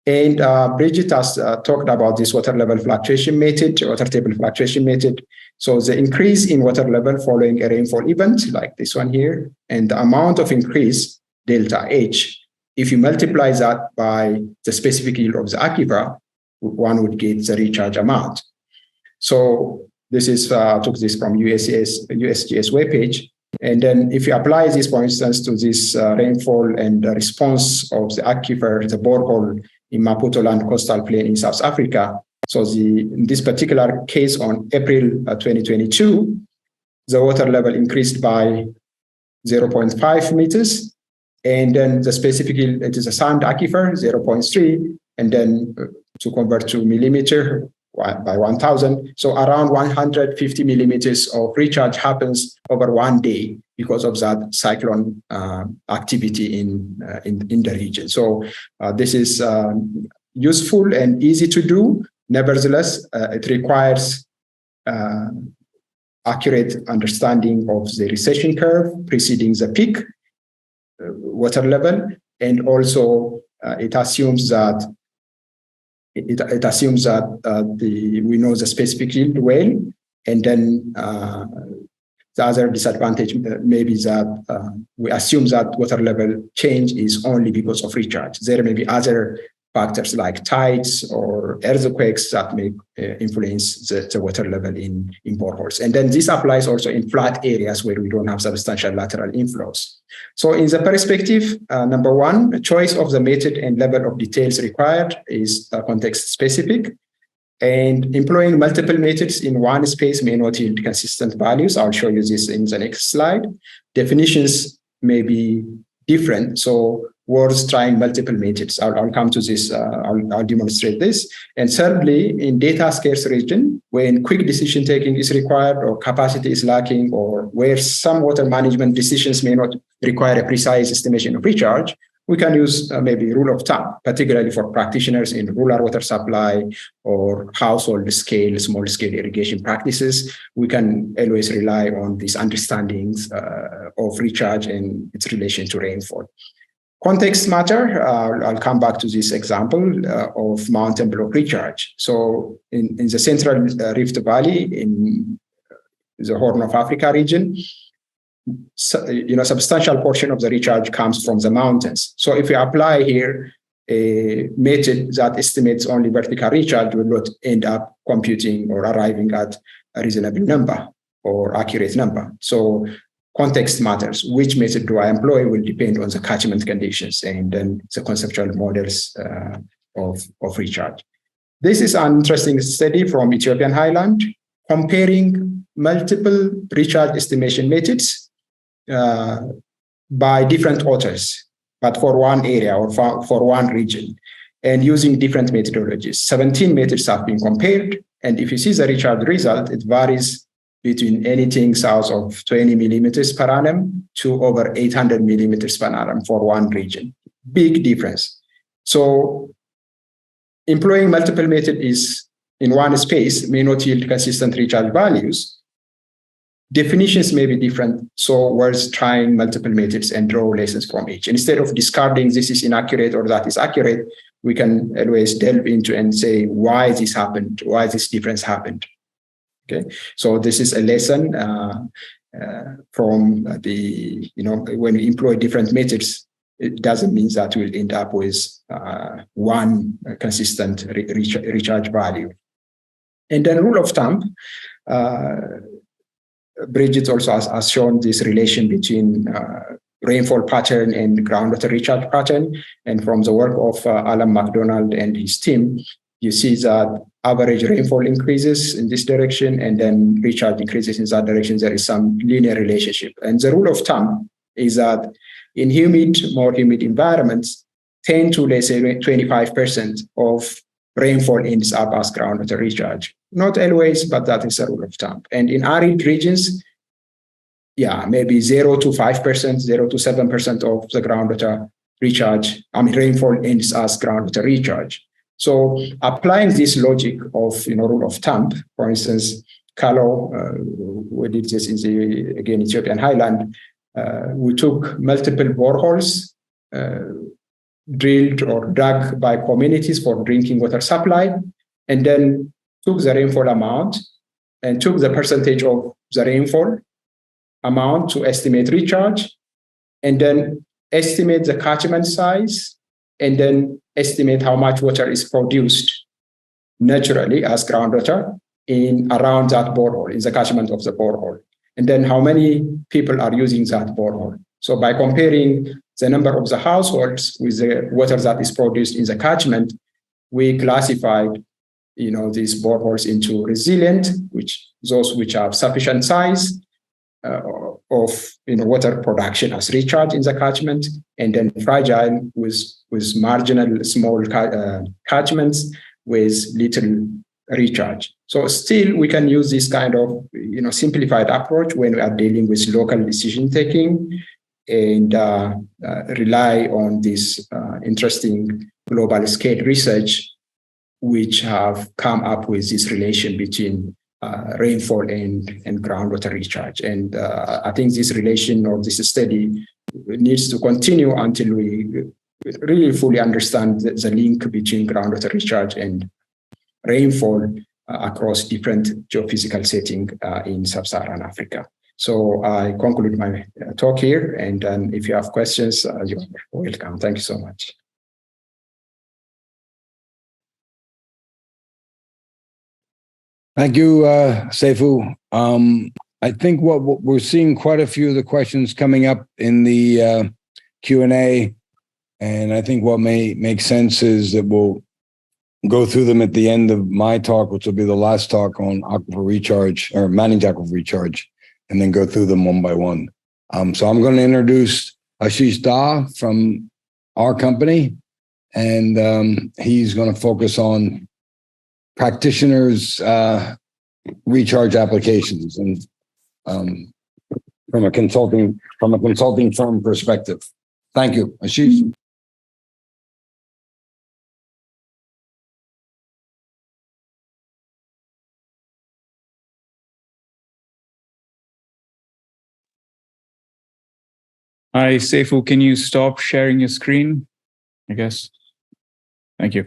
And Bridget has talked about this water level fluctuation method, water table fluctuation method. So the increase in water level following a rainfall event, like this one here, and the amount of increase, delta H, if you multiply that by the specific yield of the aquifer, one would get the recharge amount. So this is, took this from USGS webpage. And then if you apply this, for instance, to this rainfall and the response of the aquifer, the borehole in Maputo Land coastal plain in South Africa. So in this particular case on April 2022, the water level increased by 0.5 meters. And then the specific yield, it is a sand aquifer, 0.3. And then to convert to millimeter by 1,000. So around 150 millimeters of recharge happens over one day because of that cyclone activity in the region. So this is useful and easy to do. Nevertheless, it requires accurate understanding of the recession curve preceding the peak water level, and also it assumes that we know the specific yield well, and then the other disadvantage may be that we assume that water level change is only because of recharge. There may be other factors like tides or earthquakes that may influence the water level in boreholes. And then this applies also in flat areas where we don't have substantial lateral inflows. So in the perspective, number one, the choice of the method and level of details required is context specific. And employing multiple methods in one space may not yield consistent values. I'll show you this in the next slide. Definitions may be different. So worth trying multiple methods. I'll come to this. I'll demonstrate this. And thirdly, in data scarce region, when quick decision taking is required or capacity is lacking, or where some water management decisions may not require a precise estimation of recharge, we can use maybe rule of thumb, particularly for practitioners in rural water supply or household scale, small scale irrigation practices. We can always rely on these understandings of recharge and its relation to rainfall. Context matter, I'll come back to this example of mountain block recharge. So in the central Rift Valley, in the Horn of Africa region, substantial portion of the recharge comes from the mountains. So if we apply here a method that estimates only vertical recharge, we will not end up computing or arriving at a reasonable number or accurate number. So context matters. Which method do I employ will depend on the catchment conditions and then the conceptual models of recharge. This is an interesting study from Ethiopian highland comparing multiple recharge estimation methods by different authors, but for one area or for one region, and using different methodologies. 17 methods have been compared, and if you see the recharge result, it varies between anything south of 20 millimeters per annum to over 800 millimeters per annum for one region. Big difference. So employing multiple methods is in one space may not yield consistent recharge values. Definitions may be different, so worth trying multiple methods and draw lessons from each. Instead of discarding this is inaccurate or that is accurate, we can always delve into and say why this happened, why this difference happened. Okay, so this is a lesson from the, when we employ different methods, it doesn't mean that we'll end up with one consistent recharge value. And then rule of thumb, Bridget also has shown this relation between rainfall pattern and groundwater recharge pattern. And from the work of Alan MacDonald and his team, you see that average rainfall increases in this direction and then recharge increases in that direction. There is some linear relationship. And the rule of thumb is that in more humid environments, 10 to let's say 25% of rainfall ends up as groundwater recharge. Not always, but that is a rule of thumb. And in arid regions, maybe 0 to 5%, 0 to 7% of the groundwater recharge, rainfall ends as groundwater recharge. So applying this logic of, rule of thumb, for instance, Kalo, we did this in the, again, Ethiopian highland, we took multiple boreholes, drilled or dug by communities for drinking water supply, and then took the rainfall amount and took the percentage of the rainfall amount to estimate recharge, and then estimate the catchment size, and then estimate how much water is produced naturally as groundwater in around that borehole, in the catchment of the borehole, and then how many people are using that borehole. So by comparing the number of the households with the water that is produced in the catchment, we classified these boreholes into resilient, those which have sufficient size of water production as recharge in the catchment, and then fragile with marginal small catchments with little recharge. So still we can use this kind of simplified approach when we are dealing with local decision taking and rely on this interesting global scale research which have come up with this relation between rainfall and groundwater recharge. And I think this relation or this study needs to continue until we really fully understand the link between groundwater recharge and rainfall across different geophysical settings in Sub-Saharan Africa. So I conclude my talk here, and if you have questions, you're welcome. Thank you so much. Thank you, Seifu. I think what we're seeing quite a few of the questions coming up in the Q&A, and I think what may make sense is that we'll go through them at the end of my talk, which will be the last talk on aquifer recharge or managed aquifer recharge, and then go through them one by one. So I'm going to introduce Ashish Da from our company, and he's going to focus on practitioners' recharge applications and from a consulting firm perspective. Thank you, Ashish. Hi, Seifu, can you stop sharing your screen? I guess. Thank you.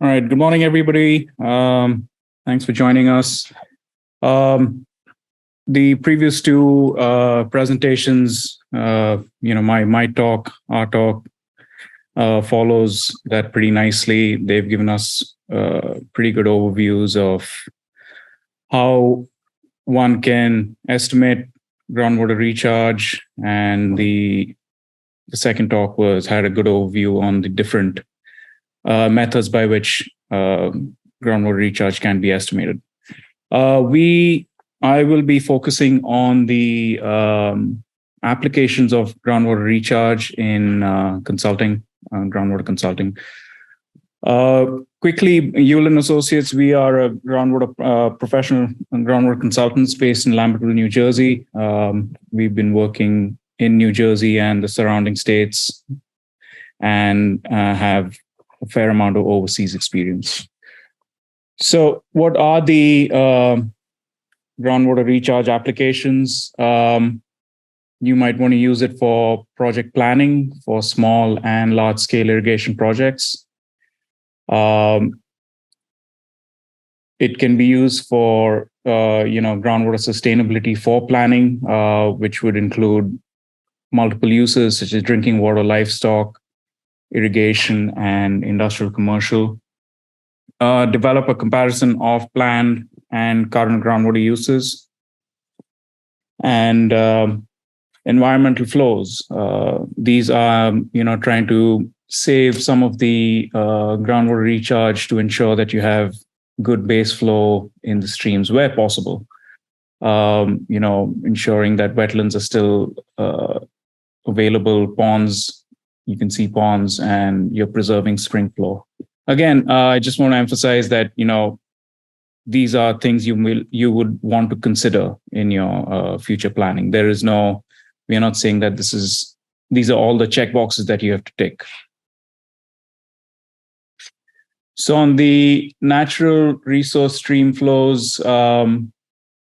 All right. Good morning, everybody. Thanks for joining us. The previous two presentations, my talk, our talk, follows that pretty nicely. They've given us pretty good overviews of how one can estimate groundwater recharge, and the second talk had a good overview on the different methods by which groundwater recharge can be estimated. I will be focusing on the applications of groundwater recharge in consulting, groundwater consulting. Quickly, Uhl Associates, we are a groundwater professional groundwater consultants based in Lambertville, New Jersey. We've been working in New Jersey and the surrounding states, and have a fair amount of overseas experience. So what are the groundwater recharge applications? You might want to use it for project planning for small and large scale irrigation projects. It can be used for groundwater sustainability for planning, which would include multiple uses such as drinking water, livestock, irrigation, and industrial commercial. Develop a comparison of planned and current groundwater uses, and environmental flows. These are, trying to save some of the groundwater recharge to ensure that you have good base flow in the streams where possible. Ensuring that wetlands are still available, ponds, you can see ponds, and you're preserving spring flow. Again, I just want to emphasize that, these are things you would want to consider in your future planning. We are not saying that these are all the check boxes that you have to tick. So on the natural resource stream flows,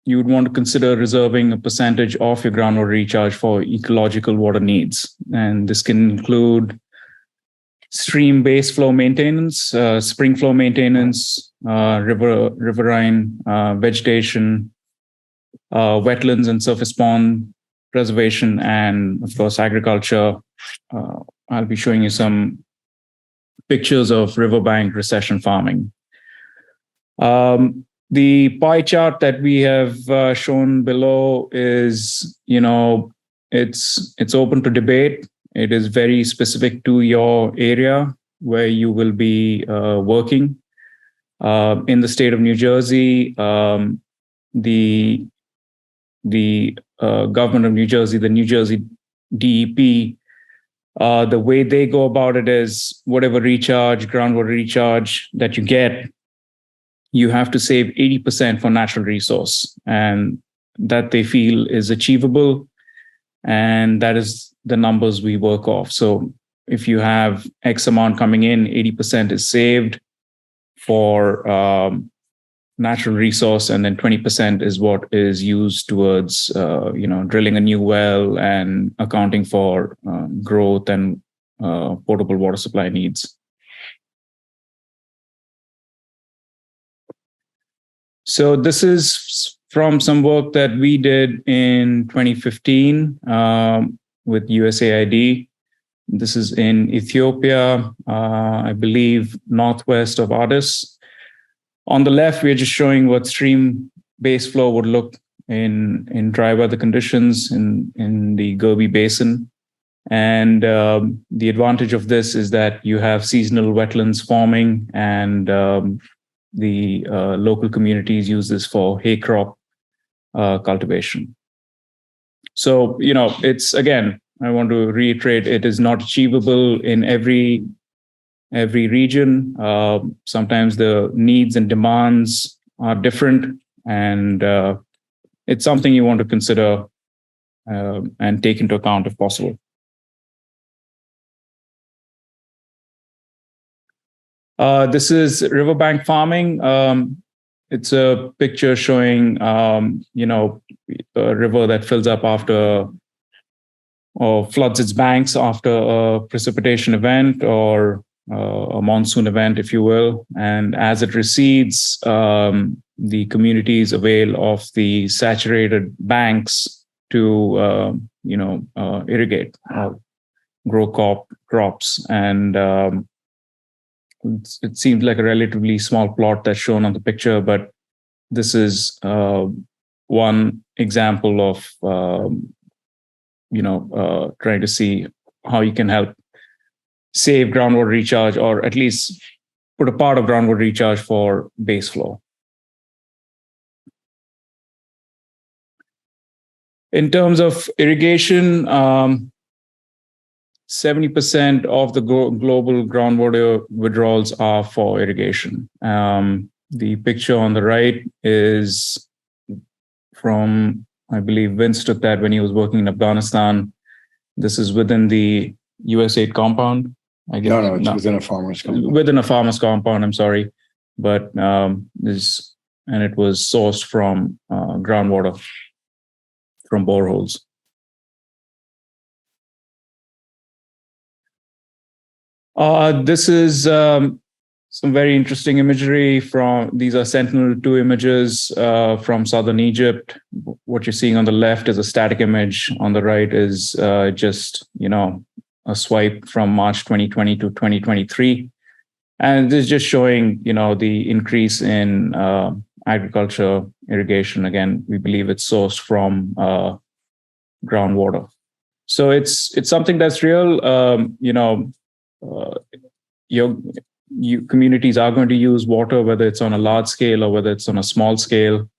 you would want to consider reserving a percentage of your groundwater recharge for ecological water needs. And this can include stream base flow maintenance, spring flow maintenance, riverine vegetation, wetlands and surface pond preservation, and of course, agriculture. I'll be showing you some pictures of riverbank recession farming. The pie chart that we have shown below is, it's open to debate. It is very specific to your area where you will be working. In the state of New Jersey, the government of New Jersey, the New Jersey DEP, the way they go about it is whatever groundwater recharge that you get, you have to save 80% for natural resource, and that they feel is achievable. And that is the numbers we work off. So if you have X amount coming in, 80% is saved for natural resource, and then 20% is what is used towards drilling a new well and accounting for growth and potable water supply needs. So this is from some work that we did in 2015 with USAID. This is in Ethiopia, I believe northwest of Addis. On the left, we're just showing what stream base flow would look in dry weather conditions in the Gobi Basin. And the advantage of this is that you have seasonal wetlands forming, and the local communities use this for hay crop cultivation. So, it's, again, I want to reiterate, it is not achievable in every region. Sometimes the needs and demands are different, and it's something you want to consider and take into account if possible. This is riverbank farming. It's a picture showing, a river that fills up after or floods its banks after a precipitation event or a monsoon event, if you will. And as it recedes, the communities avail of the saturated banks to, irrigate or grow crops. And it seems like a relatively small plot that's shown on the picture, but this is one example of, trying to see how you can help save groundwater recharge, or at least put a part of groundwater recharge for base flow. In terms of irrigation, 70% of the global groundwater withdrawals are for irrigation. The picture on the right is from, I believe Vince took that when he was working in Afghanistan. This is within the USAID compound. I guess, No, it's within a farmer's compound. Within a farmer's compound, I'm sorry. But it was sourced from groundwater from boreholes. This is some very interesting imagery these are Sentinel-2 images from southern Egypt. What you're seeing on the left is a static image. On the right is just, a swipe from March 2020 to 2023. And this is just showing, the increase in agriculture irrigation. Again, we believe it's sourced from groundwater. So it's something that's real. Communities are going to use water, whether it's on a large scale or whether it's on a small scale.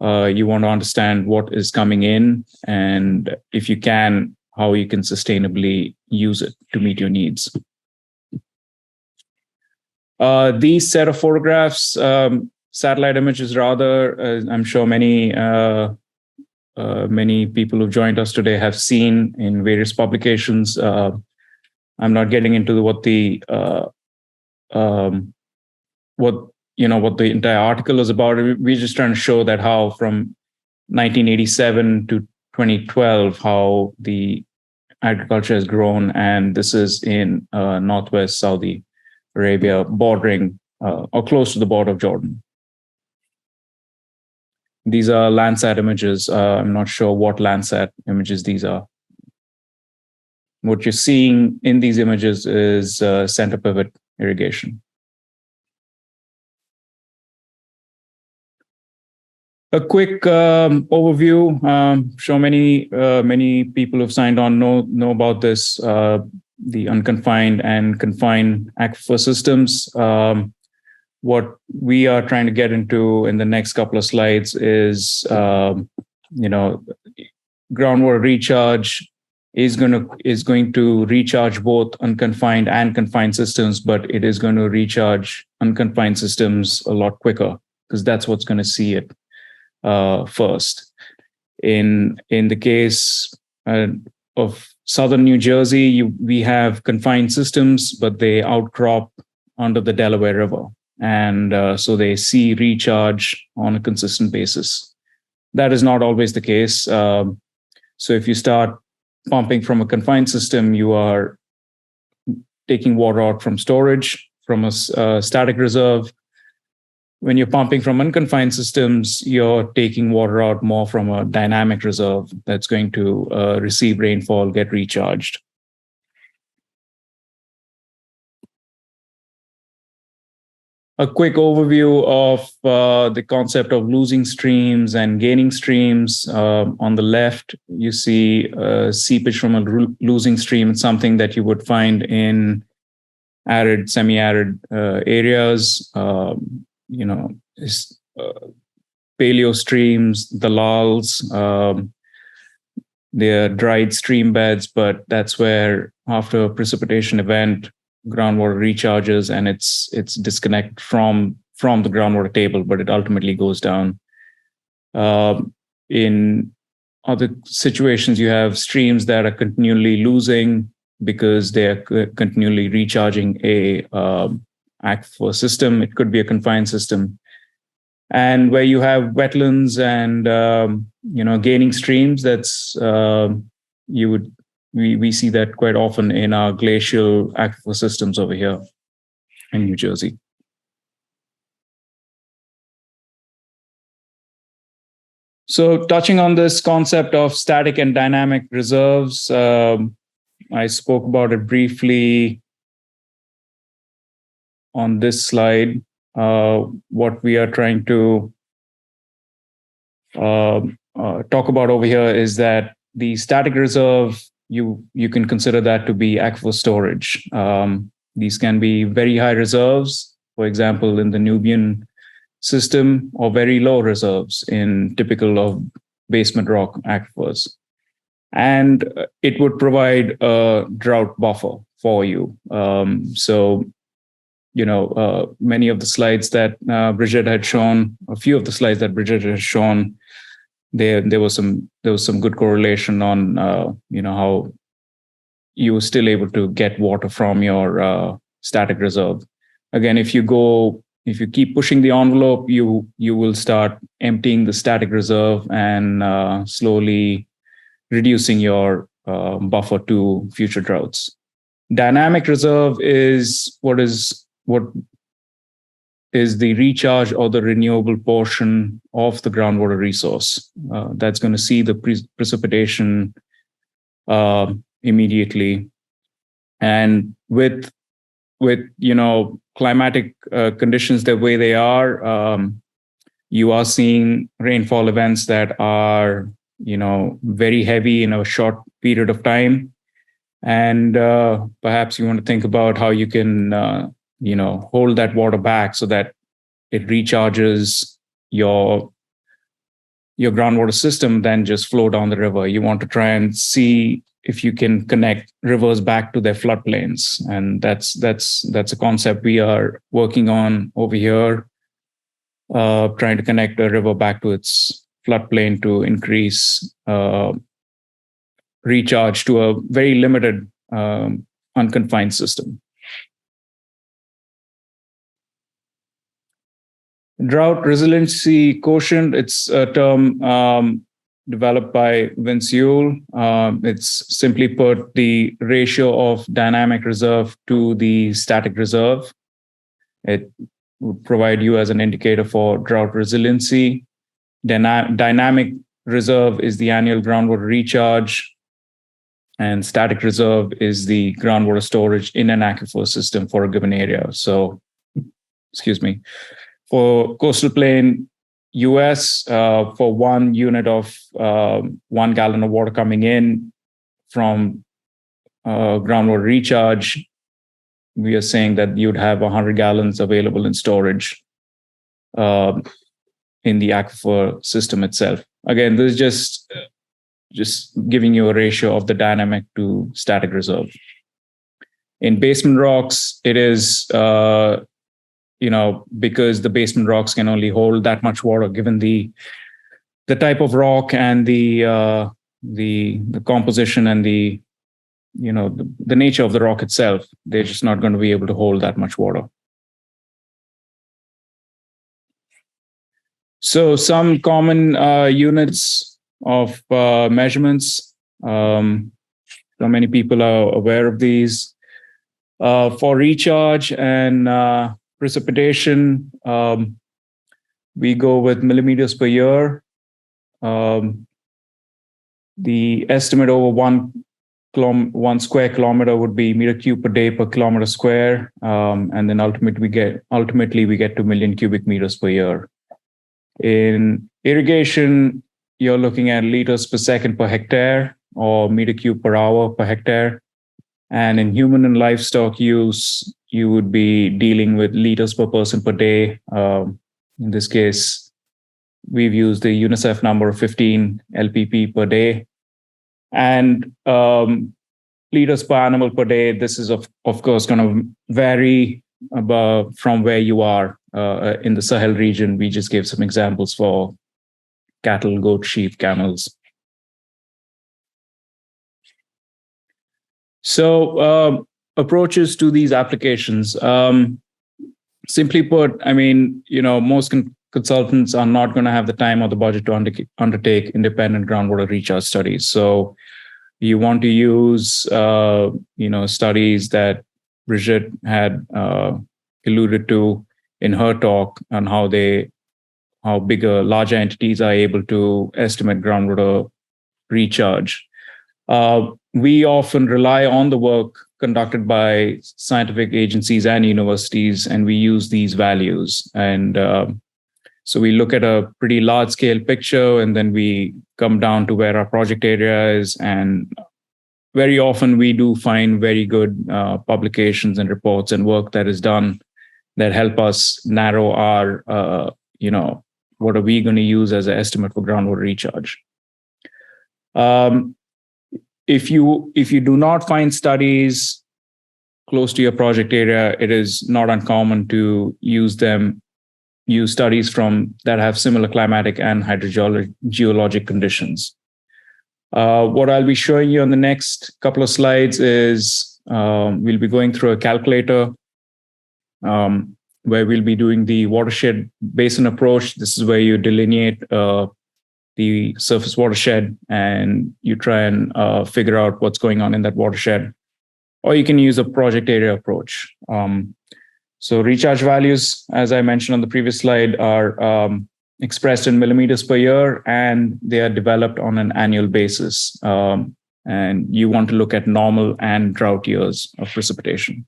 You want to understand what is coming in, and if you can, how you can sustainably use it to meet your needs. These set of photographs, satellite images rather, I'm sure many people who've joined us today have seen in various publications. I'm not getting into what the entire article is about. We're just trying to show that how from 1987 to 2012, how the agriculture has grown, and this is in northwest Saudi Arabia, bordering or close to the border of Jordan. These are Landsat images. I'm not sure what Landsat images these are. What you're seeing in these images is center pivot irrigation. A quick overview. Sure, many people who've signed on know about this. The unconfined and confined aquifer systems. What we are trying to get into in the next couple of slides is, groundwater recharge is going to recharge both unconfined and confined systems, but it is going to recharge unconfined systems a lot quicker because that's what's going to see it first. In the case of southern New Jersey, we have confined systems, but they outcrop under the Delaware River. And so they see recharge on a consistent basis. That is not always the case. So if you start pumping from a confined system, you are taking water out from storage, from a static reserve. When you're pumping from unconfined systems, you're taking water out more from a dynamic reserve that's going to receive rainfall, get recharged. a quick overview of the concept of losing streams and gaining streams. On the left, you see seepage from a losing stream. It's something that you would find in arid, semi-arid areas. Paleo streams, the lulls. They're dried stream beds, but that's where after a precipitation event, groundwater recharges and it's disconnected from the groundwater table, but it ultimately goes down. In other situations, you have streams that are continually losing because they're continually recharging a aquifer system. It could be a confined system. And where you have wetlands and gaining streams, that's we see that quite often in our glacial aquifer systems over here in New Jersey. So touching on this concept of static and dynamic reserves, I spoke about it briefly on this slide. What we are trying to talk about over here is that the static reserve, you can consider that to be aquifer storage. These can be very high reserves, for example, in the Nubian system, or very low reserves in typical of basement rock aquifers. And it would provide a drought buffer for you. Many of the slides that Bridget had shown, a few of the slides that Bridget has shown, there was some good correlation on how you were still able to get water from your static reserve. Again, if you keep pushing the envelope, you will start emptying the static reserve and slowly reducing your buffer to future droughts. Dynamic reserve is what is the recharge or the renewable portion of the groundwater resource. That's going to see the precipitation immediately. And with climatic conditions the way they are, you are seeing rainfall events that are very heavy in a short period of time. And perhaps you want to think about how you can hold that water back so that it recharges your groundwater system, then just flow down the river. You want to try and see if you can connect rivers back to their floodplains. And that's a concept we are working on over here, trying to connect a river back to its floodplain to increase recharge to a very limited unconfined system. Drought resiliency quotient, it's a term developed by Vince Uhl. It's simply put the ratio of dynamic reserve to the static reserve. It would provide you as an indicator for drought resiliency. Dynamic reserve is the annual groundwater recharge, and static reserve is the groundwater storage in an aquifer system for a given area. So, for coastal plain US, for 1 unit of 1 gallon of water coming in from groundwater recharge, we are saying that you'd have 100 gallons available in storage in the aquifer system itself. Again, this is just giving you a ratio of the dynamic to static reserve. In basement rocks, it is because the basement rocks can only hold that much water given the type of rock and the composition and the nature of the rock itself. They're just not going to be able to hold that much water. So some common units of measurements. So many people are aware of these. For recharge and precipitation, we go with millimeters per year. The estimate over 1 square kilometer would be meter cube per day per kilometer square. And then ultimately we get 2 million cubic meters per year. In irrigation, you're looking at liters per second per hectare or meter cube per hour per hectare. And in human and livestock use, you would be dealing with liters per person per day. In this case, we've used the UNICEF number of 15 LPP per day. And liters per animal per day, this is of course going to vary from where you are. In the Sahel region, we just gave some examples for cattle, goat, sheep, camels. So approaches to these applications. Simply put, I mean, most consultants are not going to have the time or the budget to undertake independent groundwater recharge studies. So you want to use, studies that Brigitte had alluded to in her talk on how bigger, larger entities are able to estimate groundwater recharge. We often rely on the work conducted by scientific agencies and universities, and we use these values. And so we look at a pretty large scale picture, and then we come down to where our project area is. And very often we do find very good publications and reports and work that is done that help us narrow our, what are we going to use as an estimate for groundwater recharge. If you do not find studies close to your project area, it is not uncommon to use studies that have similar climatic and hydrogeologic conditions. What I'll be showing you on the next couple of slides is we'll be going through a calculator where we'll be doing the watershed basin approach. This is where you delineate the surface watershed and you try and figure out what's going on in that watershed. Or you can use a project area approach. So recharge values, as I mentioned on the previous slide, are expressed in millimeters per year, and they are developed on an annual basis. And you want to look at normal and drought years of precipitation.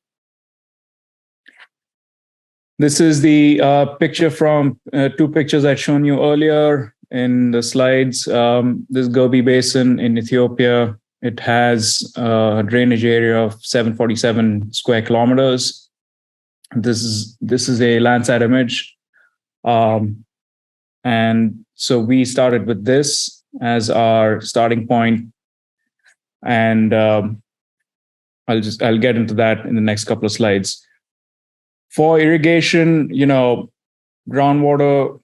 This is the picture from 2 pictures I'd shown you earlier in the slides. This Gobi Basin in Ethiopia, it has a drainage area of 747 square kilometers. This is a Landsat image. And so we started with this as our starting point. And I'll get into that in the next couple of slides. For irrigation, groundwater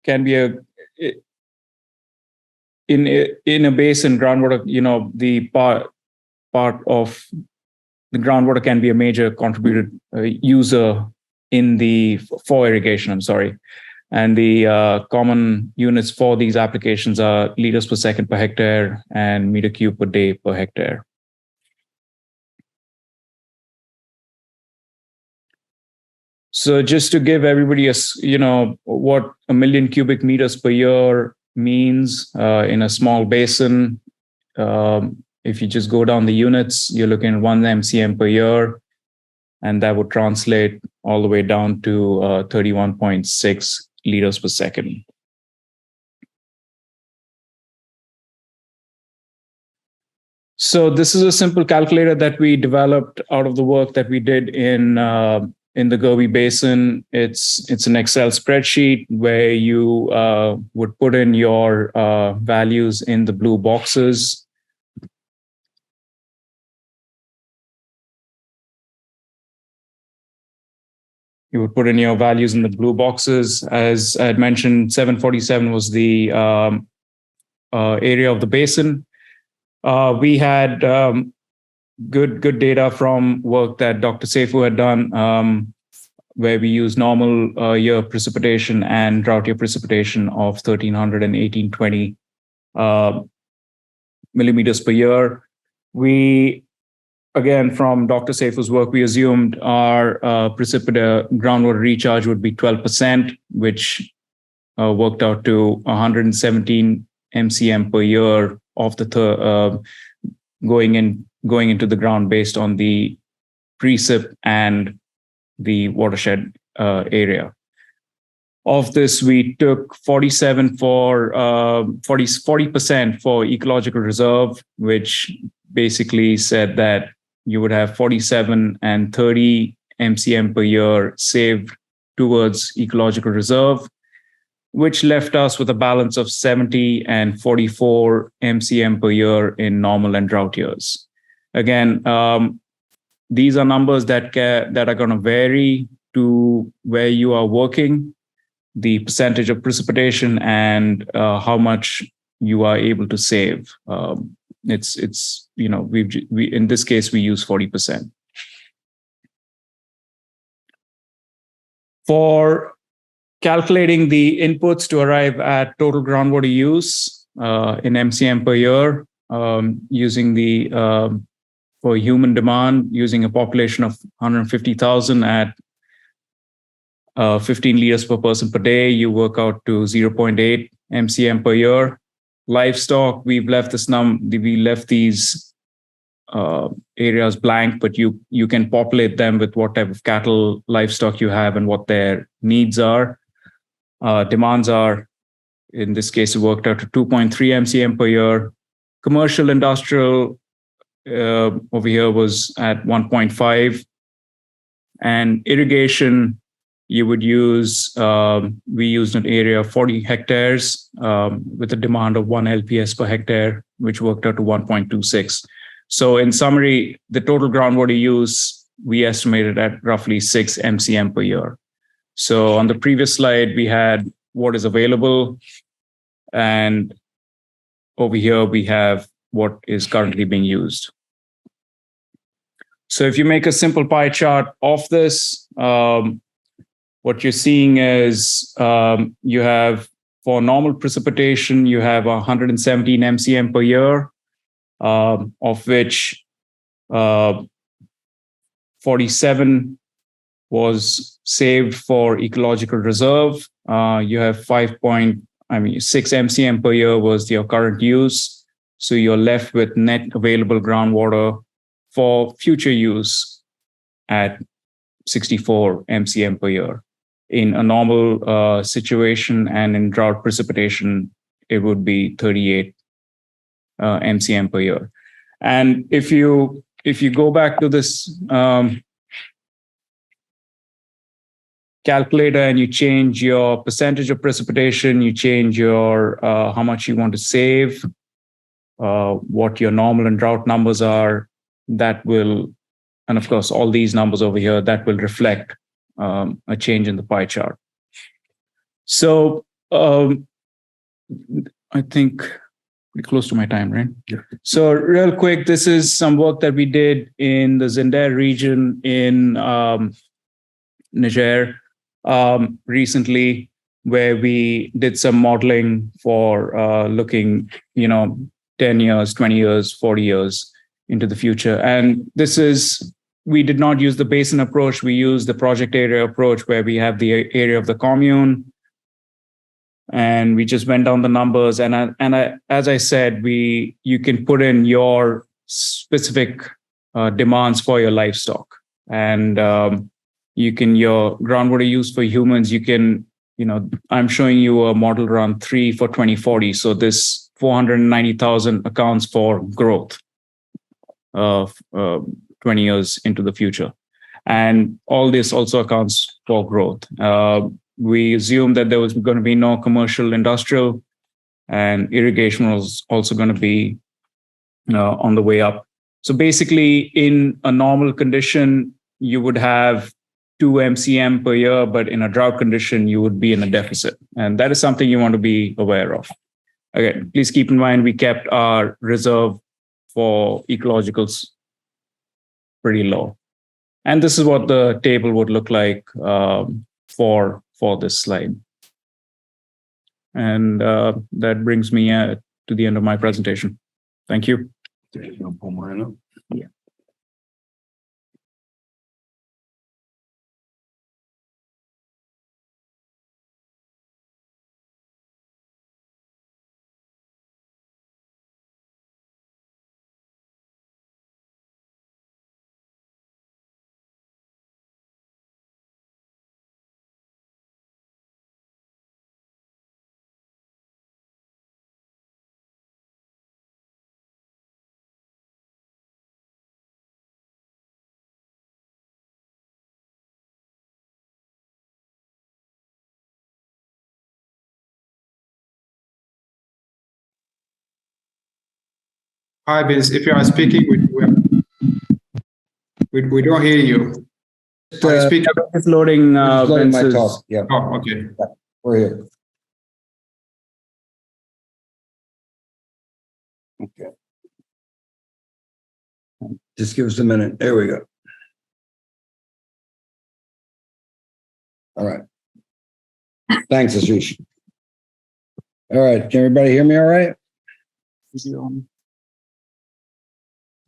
can be in a basin, groundwater, the part of the groundwater can be a major contributor user for irrigation, And the common units for these applications are liters per second per hectare and meter cube per day per hectare. So just to give everybody what 1 million cubic meters per year means in a small basin, if you just go down the units, you're looking at 1 MCM per year, and that would translate all the way down to 31.6 liters per second. So this is a simple calculator that we developed out of the work that we did in the Gobi Basin. It's an Excel spreadsheet where you would put in your values in the blue boxes. You would put in your values in the blue boxes. As I had mentioned, 747 was the area of the basin. We had good data from work that Dr. Seifu had done, where we used normal year precipitation and drought year precipitation of 1,300 and 1,820 millimeters per year. We, again, from Dr. Seifu's work, we assumed our groundwater recharge would be 12%, which worked out to 117 MCM per year of the going into the ground based on the precip and the watershed area. Of this, we took 40% for ecological reserve, which basically said that you would have 47 and 30 MCM per year saved towards ecological reserve, which left us with a balance of 70 and 44 MCM per year in normal and drought years. Again, these are numbers that are going to vary to where you are working, the percentage of precipitation, and how much you are able to save. It's we in this case we use 40%. For calculating the inputs to arrive at total groundwater use in MCM per year, using the for human demand, using a population of 150,000 at 15 liters per person per day, you work out to 0.8 MCM per year. Livestock, we left these areas blank, but you can populate them with what type of cattle, livestock you have and what their needs are. Demands are, in this case, it worked out to 2.3 MCM per year. Commercial, industrial over here was at 1.5. And irrigation, you would use, we used an area of 40 hectares with a demand of 1 LPS per hectare, which worked out to 1.26. So in summary, the total groundwater use, we estimated at roughly 6 MCM per year. So on the previous slide, we had what is available. And over here, we have what is currently being used. So if you make a simple pie chart of this, what you're seeing is you have, for normal precipitation, you have 117 MCM per year, of which 47 was saved for ecological reserve. You have 6 MCM per year was your current use. So you're left with net available groundwater for future use at 64 MCM per year. In a normal situation and in drought precipitation, it would be 38 MCM per year. And if you go back to this calculator and you change your percentage of precipitation, you change your how much you want to save, what your normal and drought numbers are, that will, and of course, all these numbers over here, that will reflect a change in the pie chart. So I think we're close to my time, right? Yeah. So real quick, this is some work that we did in the Zinder region in Niger recently, where we did some modeling for looking, 10 years, 20 years, 40 years into the future. And this is, we did not use the basin approach. We used the project area approach, where we have the area of the commune. And we just went down the numbers. And as I said, you can put in your specific demands for your livestock. And your groundwater use for humans, you can, I'm showing you a model run 3 for 2040. So this 490,000 accounts for growth of 20 years into the future. And all this also accounts for growth. We assumed that there was going to be no commercial, industrial, and irrigation was also going to be on the way up. So basically, in a normal condition, you would have 2 MCM per year, but in a drought condition, you would be in a deficit. And that is something you want to be aware of. Again, please keep in mind, we kept our reserve for ecologicals pretty low. And this is what the table would look like for this slide. And that brings me to the end of my presentation. Thank you. Yeah. Hi, Vince. If you are speaking, we don't hear you. Speak. It's loading. Loading my Vince's- talk. Yeah, Oh, okay. we're here. Okay. Just give us a minute. There we go. All right. Thanks, Ashish. All right. Can everybody hear me all right?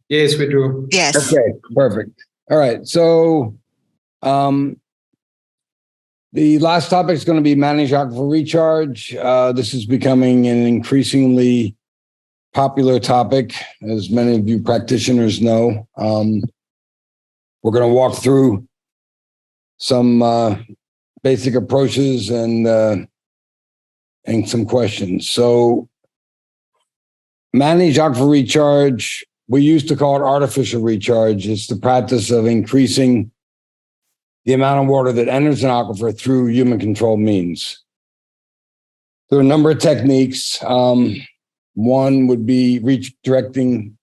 Yes, we do. Yes. Okay, perfect. All right. So the last topic is going to be managed aquifer recharge. This is becoming an increasingly popular topic, as many of you practitioners know. We're going to walk through some basic approaches and some questions. So, managed aquifer recharge, we used to call it artificial recharge. It's the practice of increasing the amount of water that enters an aquifer through human-controlled means. There are a number of techniques. One would be redirecting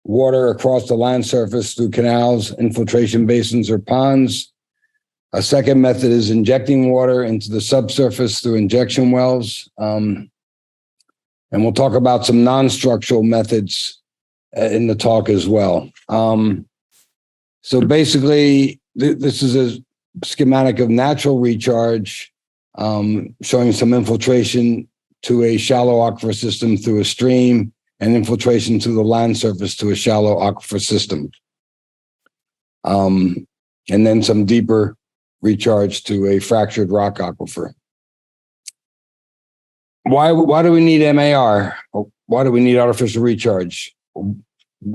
water across the land surface through canals, infiltration basins, or ponds. A second method is injecting water into the subsurface through injection wells. And we'll talk about some non-structural methods in the talk as well. So basically, this is a schematic of natural recharge, showing some infiltration to a shallow aquifer system through a stream and infiltration to the land surface to a shallow aquifer system. And then some deeper recharge to a fractured rock aquifer. Why do we need MAR? Why do we need artificial recharge?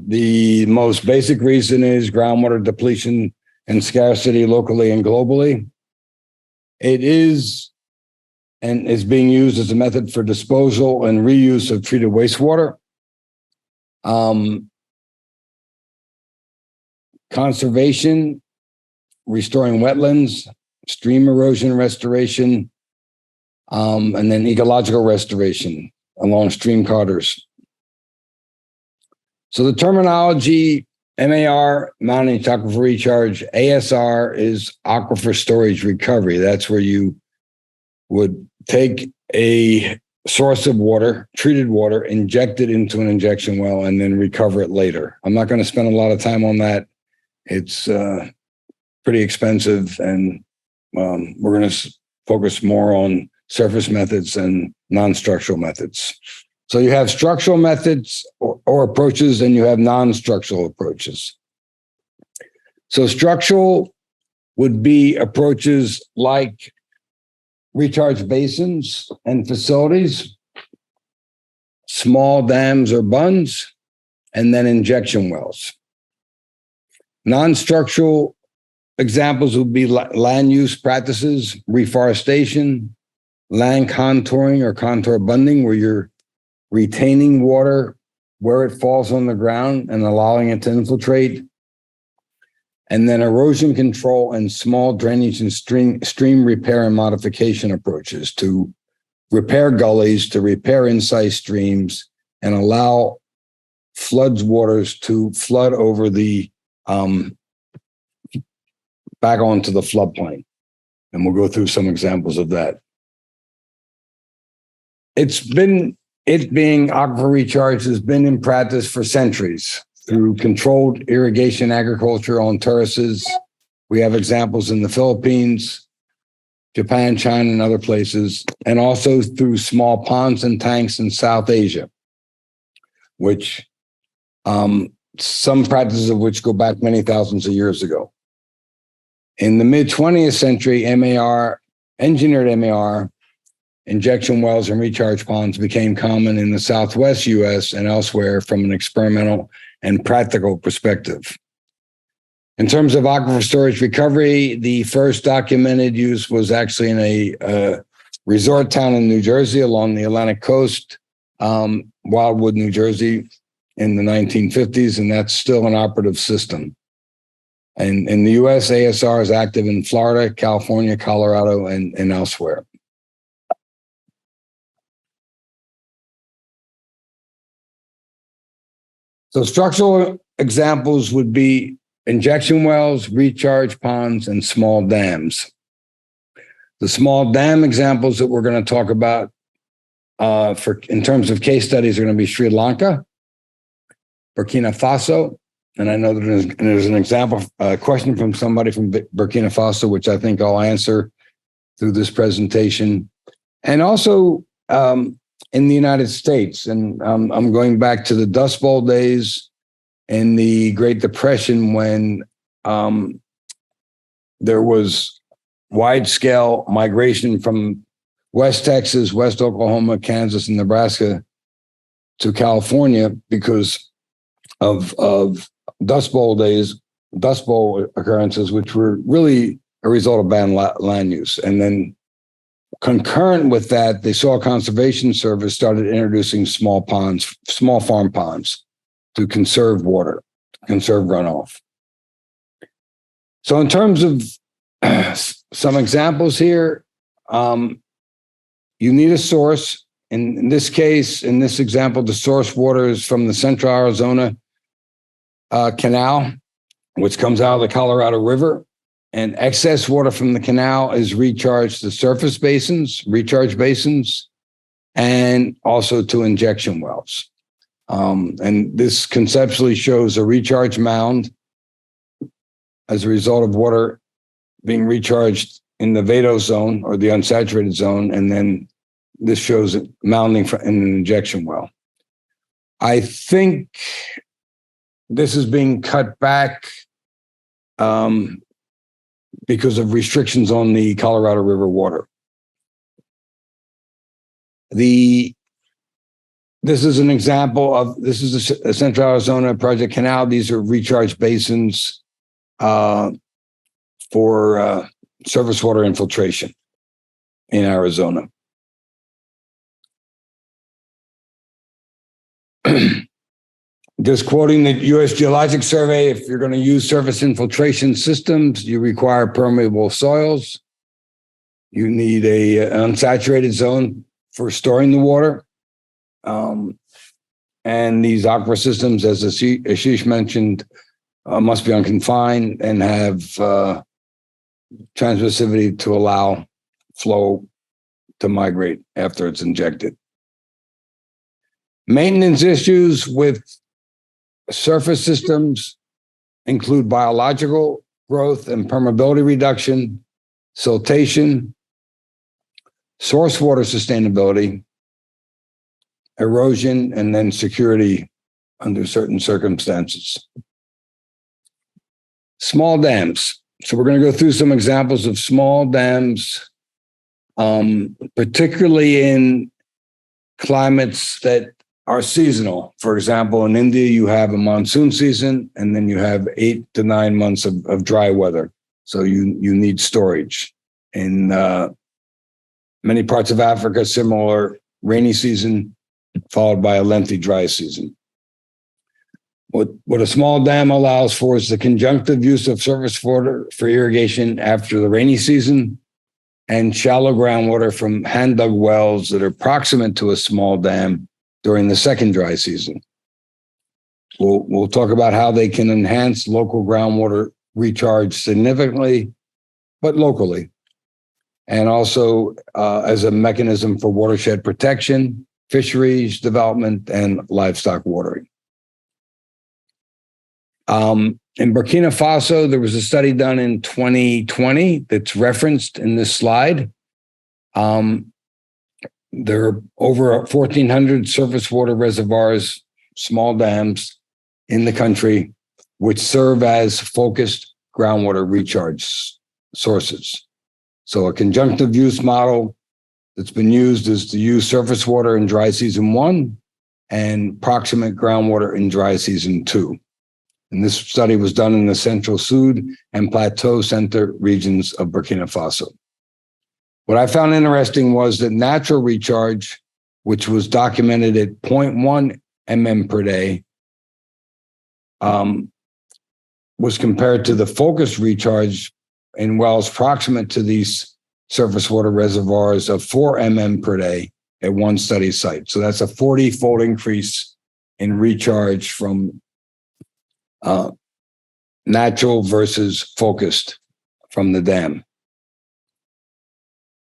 The most basic reason is groundwater depletion and scarcity locally and globally. It is and is being used as a method for disposal and reuse of treated wastewater. Conservation, restoring wetlands, stream erosion restoration, and then ecological restoration along stream corridors. So the terminology MAR, managed aquifer recharge, ASR is aquifer storage recovery. That's where you would take a source of water, treated water, inject it into an injection well, and then recover it later. I'm not going to spend a lot of time on that. It's pretty expensive, and we're going to focus more on surface methods and non-structural methods. So you have structural methods or approaches, and you have non-structural approaches. So structural would be approaches like recharge basins and facilities, small dams or bunds, and then injection wells. Non-structural examples would be land use practices, reforestation, land contouring or contour bunding, where you're retaining water where it falls on the ground and allowing it to infiltrate. And then erosion control and small drainage and stream repair and modification approaches to repair gullies, to repair incised streams, and allow floods waters to flood over the back onto the floodplain. And we'll go through some examples of that. Being aquifer recharge has been in practice for centuries through controlled irrigation agriculture on terraces. We have examples in the Philippines, Japan, China, and other places, and also through small ponds and tanks in South Asia, which some practices of which go back many thousands of years ago. In the mid-20th century, engineered MAR, injection wells and recharge ponds became common in the Southwest U.S. and elsewhere from an experimental and practical perspective. In terms of aquifer storage recovery, the first documented use was actually in a resort town in New Jersey along the Atlantic coast, Wildwood, New Jersey, in the 1950s, and that's still an operative system. And in the U.S., ASR is active in Florida, California, Colorado, and elsewhere. So structural examples would be injection wells, recharge ponds, and small dams. The small dam examples that we're going to talk about in terms of case studies are going to be Sri Lanka, Burkina Faso, and I know that there's an example, question from somebody from Burkina Faso, which I think I'll answer through this presentation, and also in the United States. And I'm going back to the Dust Bowl days in the Great Depression when there was wide-scale migration from West Texas, West Oklahoma, Kansas, and Nebraska to California because of Dust Bowl days, Dust Bowl occurrences, which were really a result of bad land use. And then concurrent with that, the Soil Conservation Service started introducing small ponds, small farm ponds to conserve water, conserve runoff. So in terms of some examples here, you need a source. In this case, in this example, the source water is from the Central Arizona Canal, which comes out of the Colorado River. And excess water from the canal is recharged to surface basins, recharge basins, and also to injection wells. And this conceptually shows a recharge mound as a result of water being recharged in the vadose zone or the unsaturated zone. And then this shows it mounding in an injection well. I think this is being cut back because of restrictions on the Colorado River water. This is an example of, this is a Central Arizona Project Canal. These are recharge basins for surface water infiltration in Arizona. Just quoting the U.S. Geologic Survey, if you're going to use surface infiltration systems, you require permeable soils. You need a unsaturated zone for storing the water. And these aquifer systems, as Ashish mentioned, must be unconfined and have transmissivity to allow flow to migrate after it's injected. Maintenance issues with surface systems include biological growth and permeability reduction, siltation, source water sustainability, erosion, and then security under certain circumstances. Small dams. So we're going to go through some examples of small dams, particularly in climates that are seasonal. For example, in India, you have a monsoon season, and then you have 8 to 9 months of dry weather. So you need storage. In many parts of Africa, similar rainy season, followed by a lengthy dry season. What a small dam allows for is the conjunctive use of surface water for irrigation after the rainy season and shallow groundwater from hand-dug wells that are proximate to a small dam during the second dry season. We'll talk about how they can enhance local groundwater recharge significantly, but locally, and also as a mechanism for watershed protection, fisheries development, and livestock watering. In Burkina Faso, there was a study done in 2020 that's referenced in this slide. There are over 1,400 surface water reservoirs, small dams in the country, which serve as focused groundwater recharge sources. So a conjunctive use model that's been used is to use surface water in dry season 1 and proximate groundwater in dry season 2. And this study was done in the Central Sud and Plateau Center regions of Burkina Faso. What I found interesting was that natural recharge, which was documented at 0.1 mm per day, was compared to the focused recharge in wells proximate to these surface water reservoirs of 4 mm per day at one study site. So that's a 40-fold increase in recharge from natural versus focused from the dam.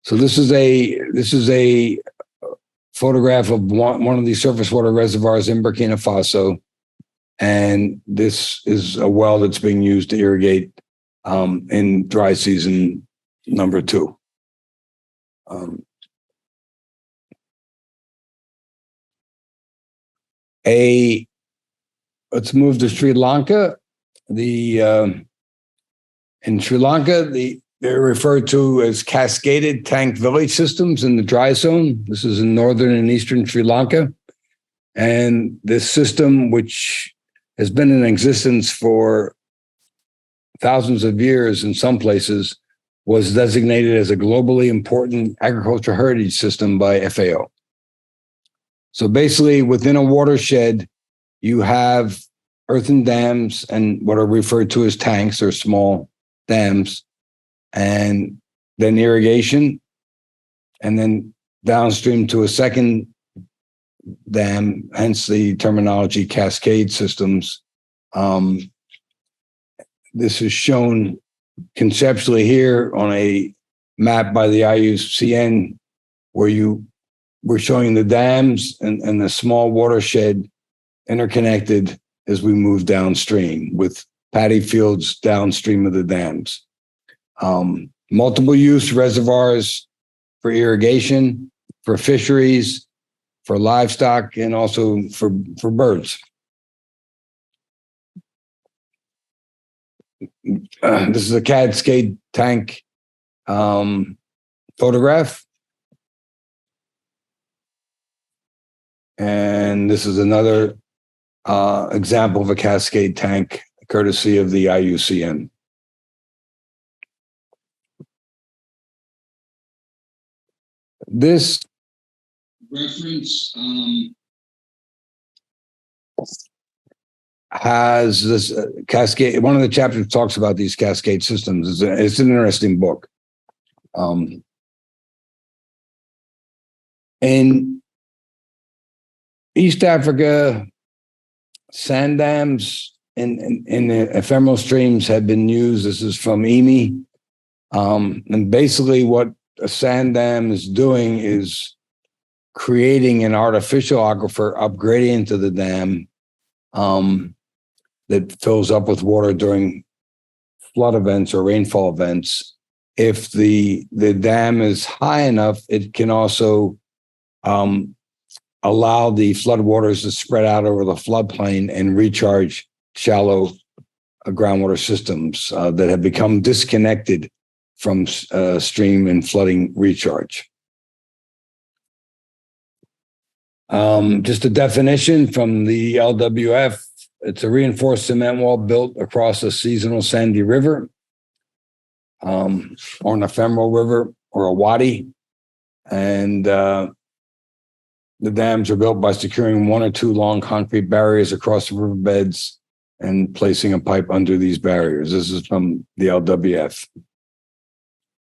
So this is a photograph of one of these surface water reservoirs in Burkina Faso, and this is a well that's being used to irrigate in dry season number 2. Let's move to Sri Lanka. In Sri Lanka, they're referred to as cascaded tank village systems in the dry zone. This is in northern and eastern Sri Lanka. And this system, which has been in existence for thousands of years in some places, was designated as a globally important agricultural heritage system by FAO. So basically, within a watershed, you have earthen dams and what are referred to as tanks or small dams, and then irrigation, and then downstream to a second dam, hence the terminology cascade systems. This is shown conceptually here on a map by the IUCN, where we're showing the dams and the small watershed interconnected as we move downstream with paddy fields downstream of the dams. Multiple use reservoirs for irrigation, for fisheries, for livestock, and also for birds. This is a cascade tank photograph. And this is another example of a cascade tank, courtesy of the IUCN. This reference has this cascade. One of the chapters talks about these cascade systems. It's an interesting book. In East Africa, sand dams in the ephemeral streams have been used. This is from EMI. And basically what a sand dam is doing is creating an artificial aquifer up gradient to the dam that fills up with water during flood events or rainfall events. If the dam is high enough, it can also allow the floodwaters to spread out over the floodplain and recharge shallow groundwater systems that have become disconnected from stream and flooding recharge. Just a definition from the LWF: it's a reinforced cement wall built across a seasonal sandy river, or an ephemeral river, or a wadi. And the dams are built by securing 1 or 2 long concrete barriers across the riverbeds and placing a pipe under these barriers. This is from the LWF.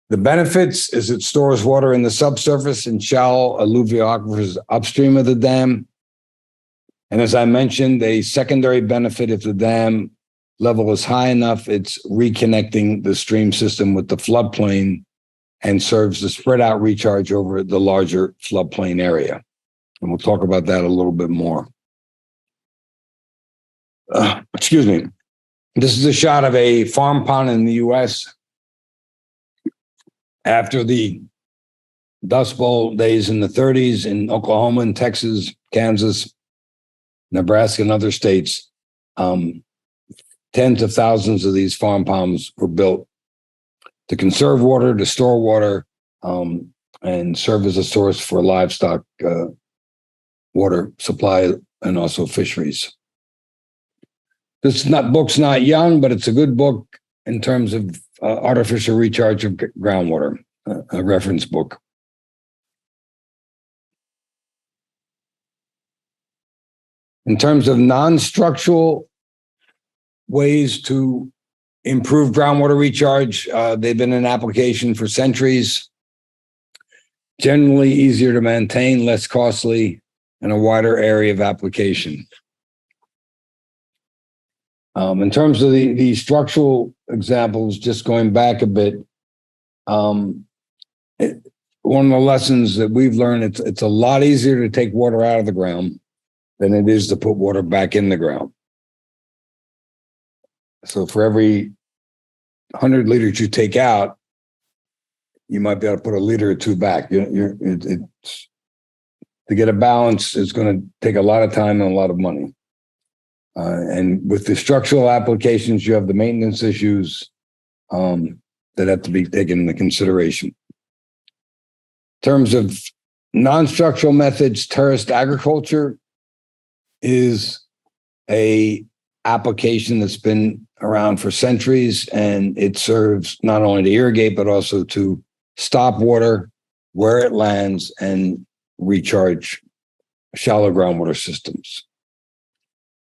The benefits is it stores water in the subsurface and shallow alluvial aquifers upstream of the dam. And as I mentioned, a secondary benefit, if the dam level is high enough, it's reconnecting the stream system with the floodplain and serves to spread out recharge over the larger floodplain area. And we'll talk about that a little bit more. Excuse me. This is a shot of a farm pond in the U.S. after the Dust Bowl days in the 30s in Oklahoma and Texas, Kansas, Nebraska, and other states. Tens of thousands of these farm ponds were built to conserve water, to store water, and serve as a source for livestock water supply and also fisheries. This book's not young, but it's a good book in terms of artificial recharge of groundwater, a reference book. In terms of non-structural ways to improve groundwater recharge, they've been in application for centuries. Generally easier to maintain, less costly, and a wider area of application. In terms of the structural examples, just going back a bit, one of the lessons that we've learned, it's a lot easier to take water out of the ground than it is to put water back in the ground. So for every 100 liters you take out, you might be able to put a liter or two back. To get a balance is going to take a lot of time and a lot of money. And with the structural applications, you have the maintenance issues that have to be taken into consideration. In terms of non-structural methods, terraced agriculture is a application that's been around for centuries, and it serves not only to irrigate, but also to stop water where it lands and recharge shallow groundwater systems.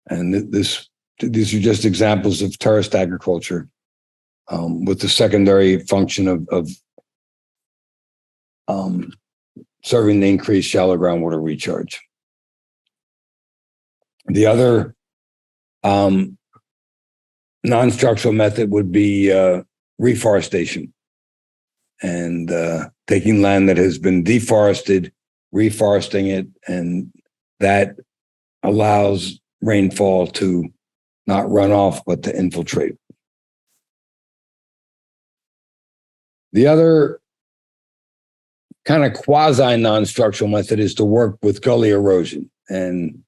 And these are just examples of terraced agriculture with the secondary function of serving the increased shallow groundwater recharge. The other non-structural method would be reforestation, and taking land that has been deforested, reforesting it, and that allows rainfall to not run off, but to infiltrate. The other kind of quasi non-structural method is to work with gully erosion. And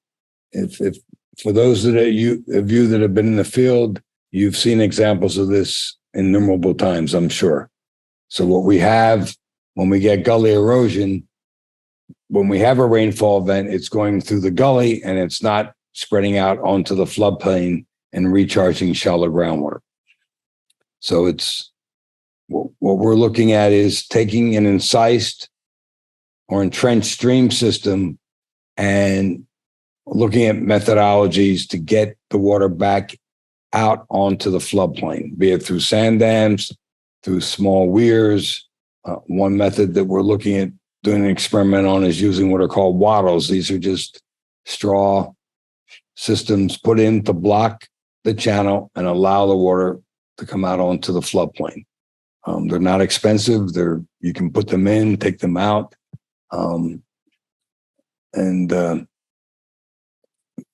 if for those of you that have been in the field, you've seen examples of this innumerable times, I'm sure. So what we have when we get gully erosion, when we have a rainfall event, it's going through the gully and it's not spreading out onto the floodplain and recharging shallow groundwater. So it's what we're looking at is taking an incised or entrenched stream system and looking at methodologies to get the water back out onto the floodplain, be it through sand dams, through small weirs. One method that we're looking at doing an experiment on is using what are called wattles. These are just straw systems put in to block the channel and allow the water to come out onto the floodplain. They're not expensive. You can put them in, take them out.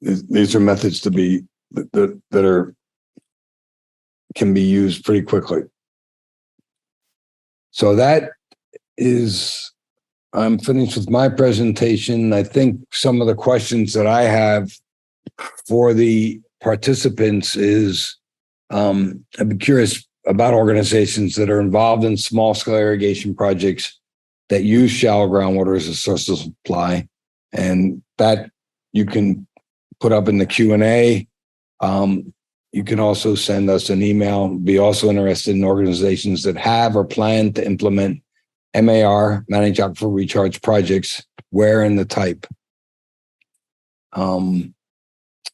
These are methods that can be used pretty quickly. So I'm finished with my presentation. I think some of the questions that I have for the participants is, I'd be curious about organizations that are involved in small scale irrigation projects that use shallow groundwater as a source of supply, and that you can put up in the Q&A. You can also send us an email. Be also interested in organizations that have or plan to implement MAR, Managed Aquifer Recharge projects, where and the type.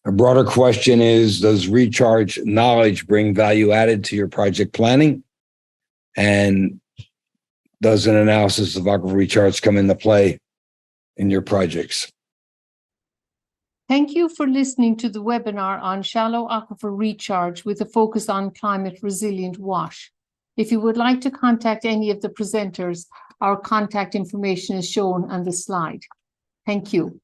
A broader question is, does recharge knowledge bring value added to your project planning? And does an analysis of aquifer recharge come into play in your projects? Thank you for listening to the webinar on shallow aquifer recharge with a focus on climate resilient wash. If you would like to contact any of the presenters, our contact information is shown on the slide. Thank you.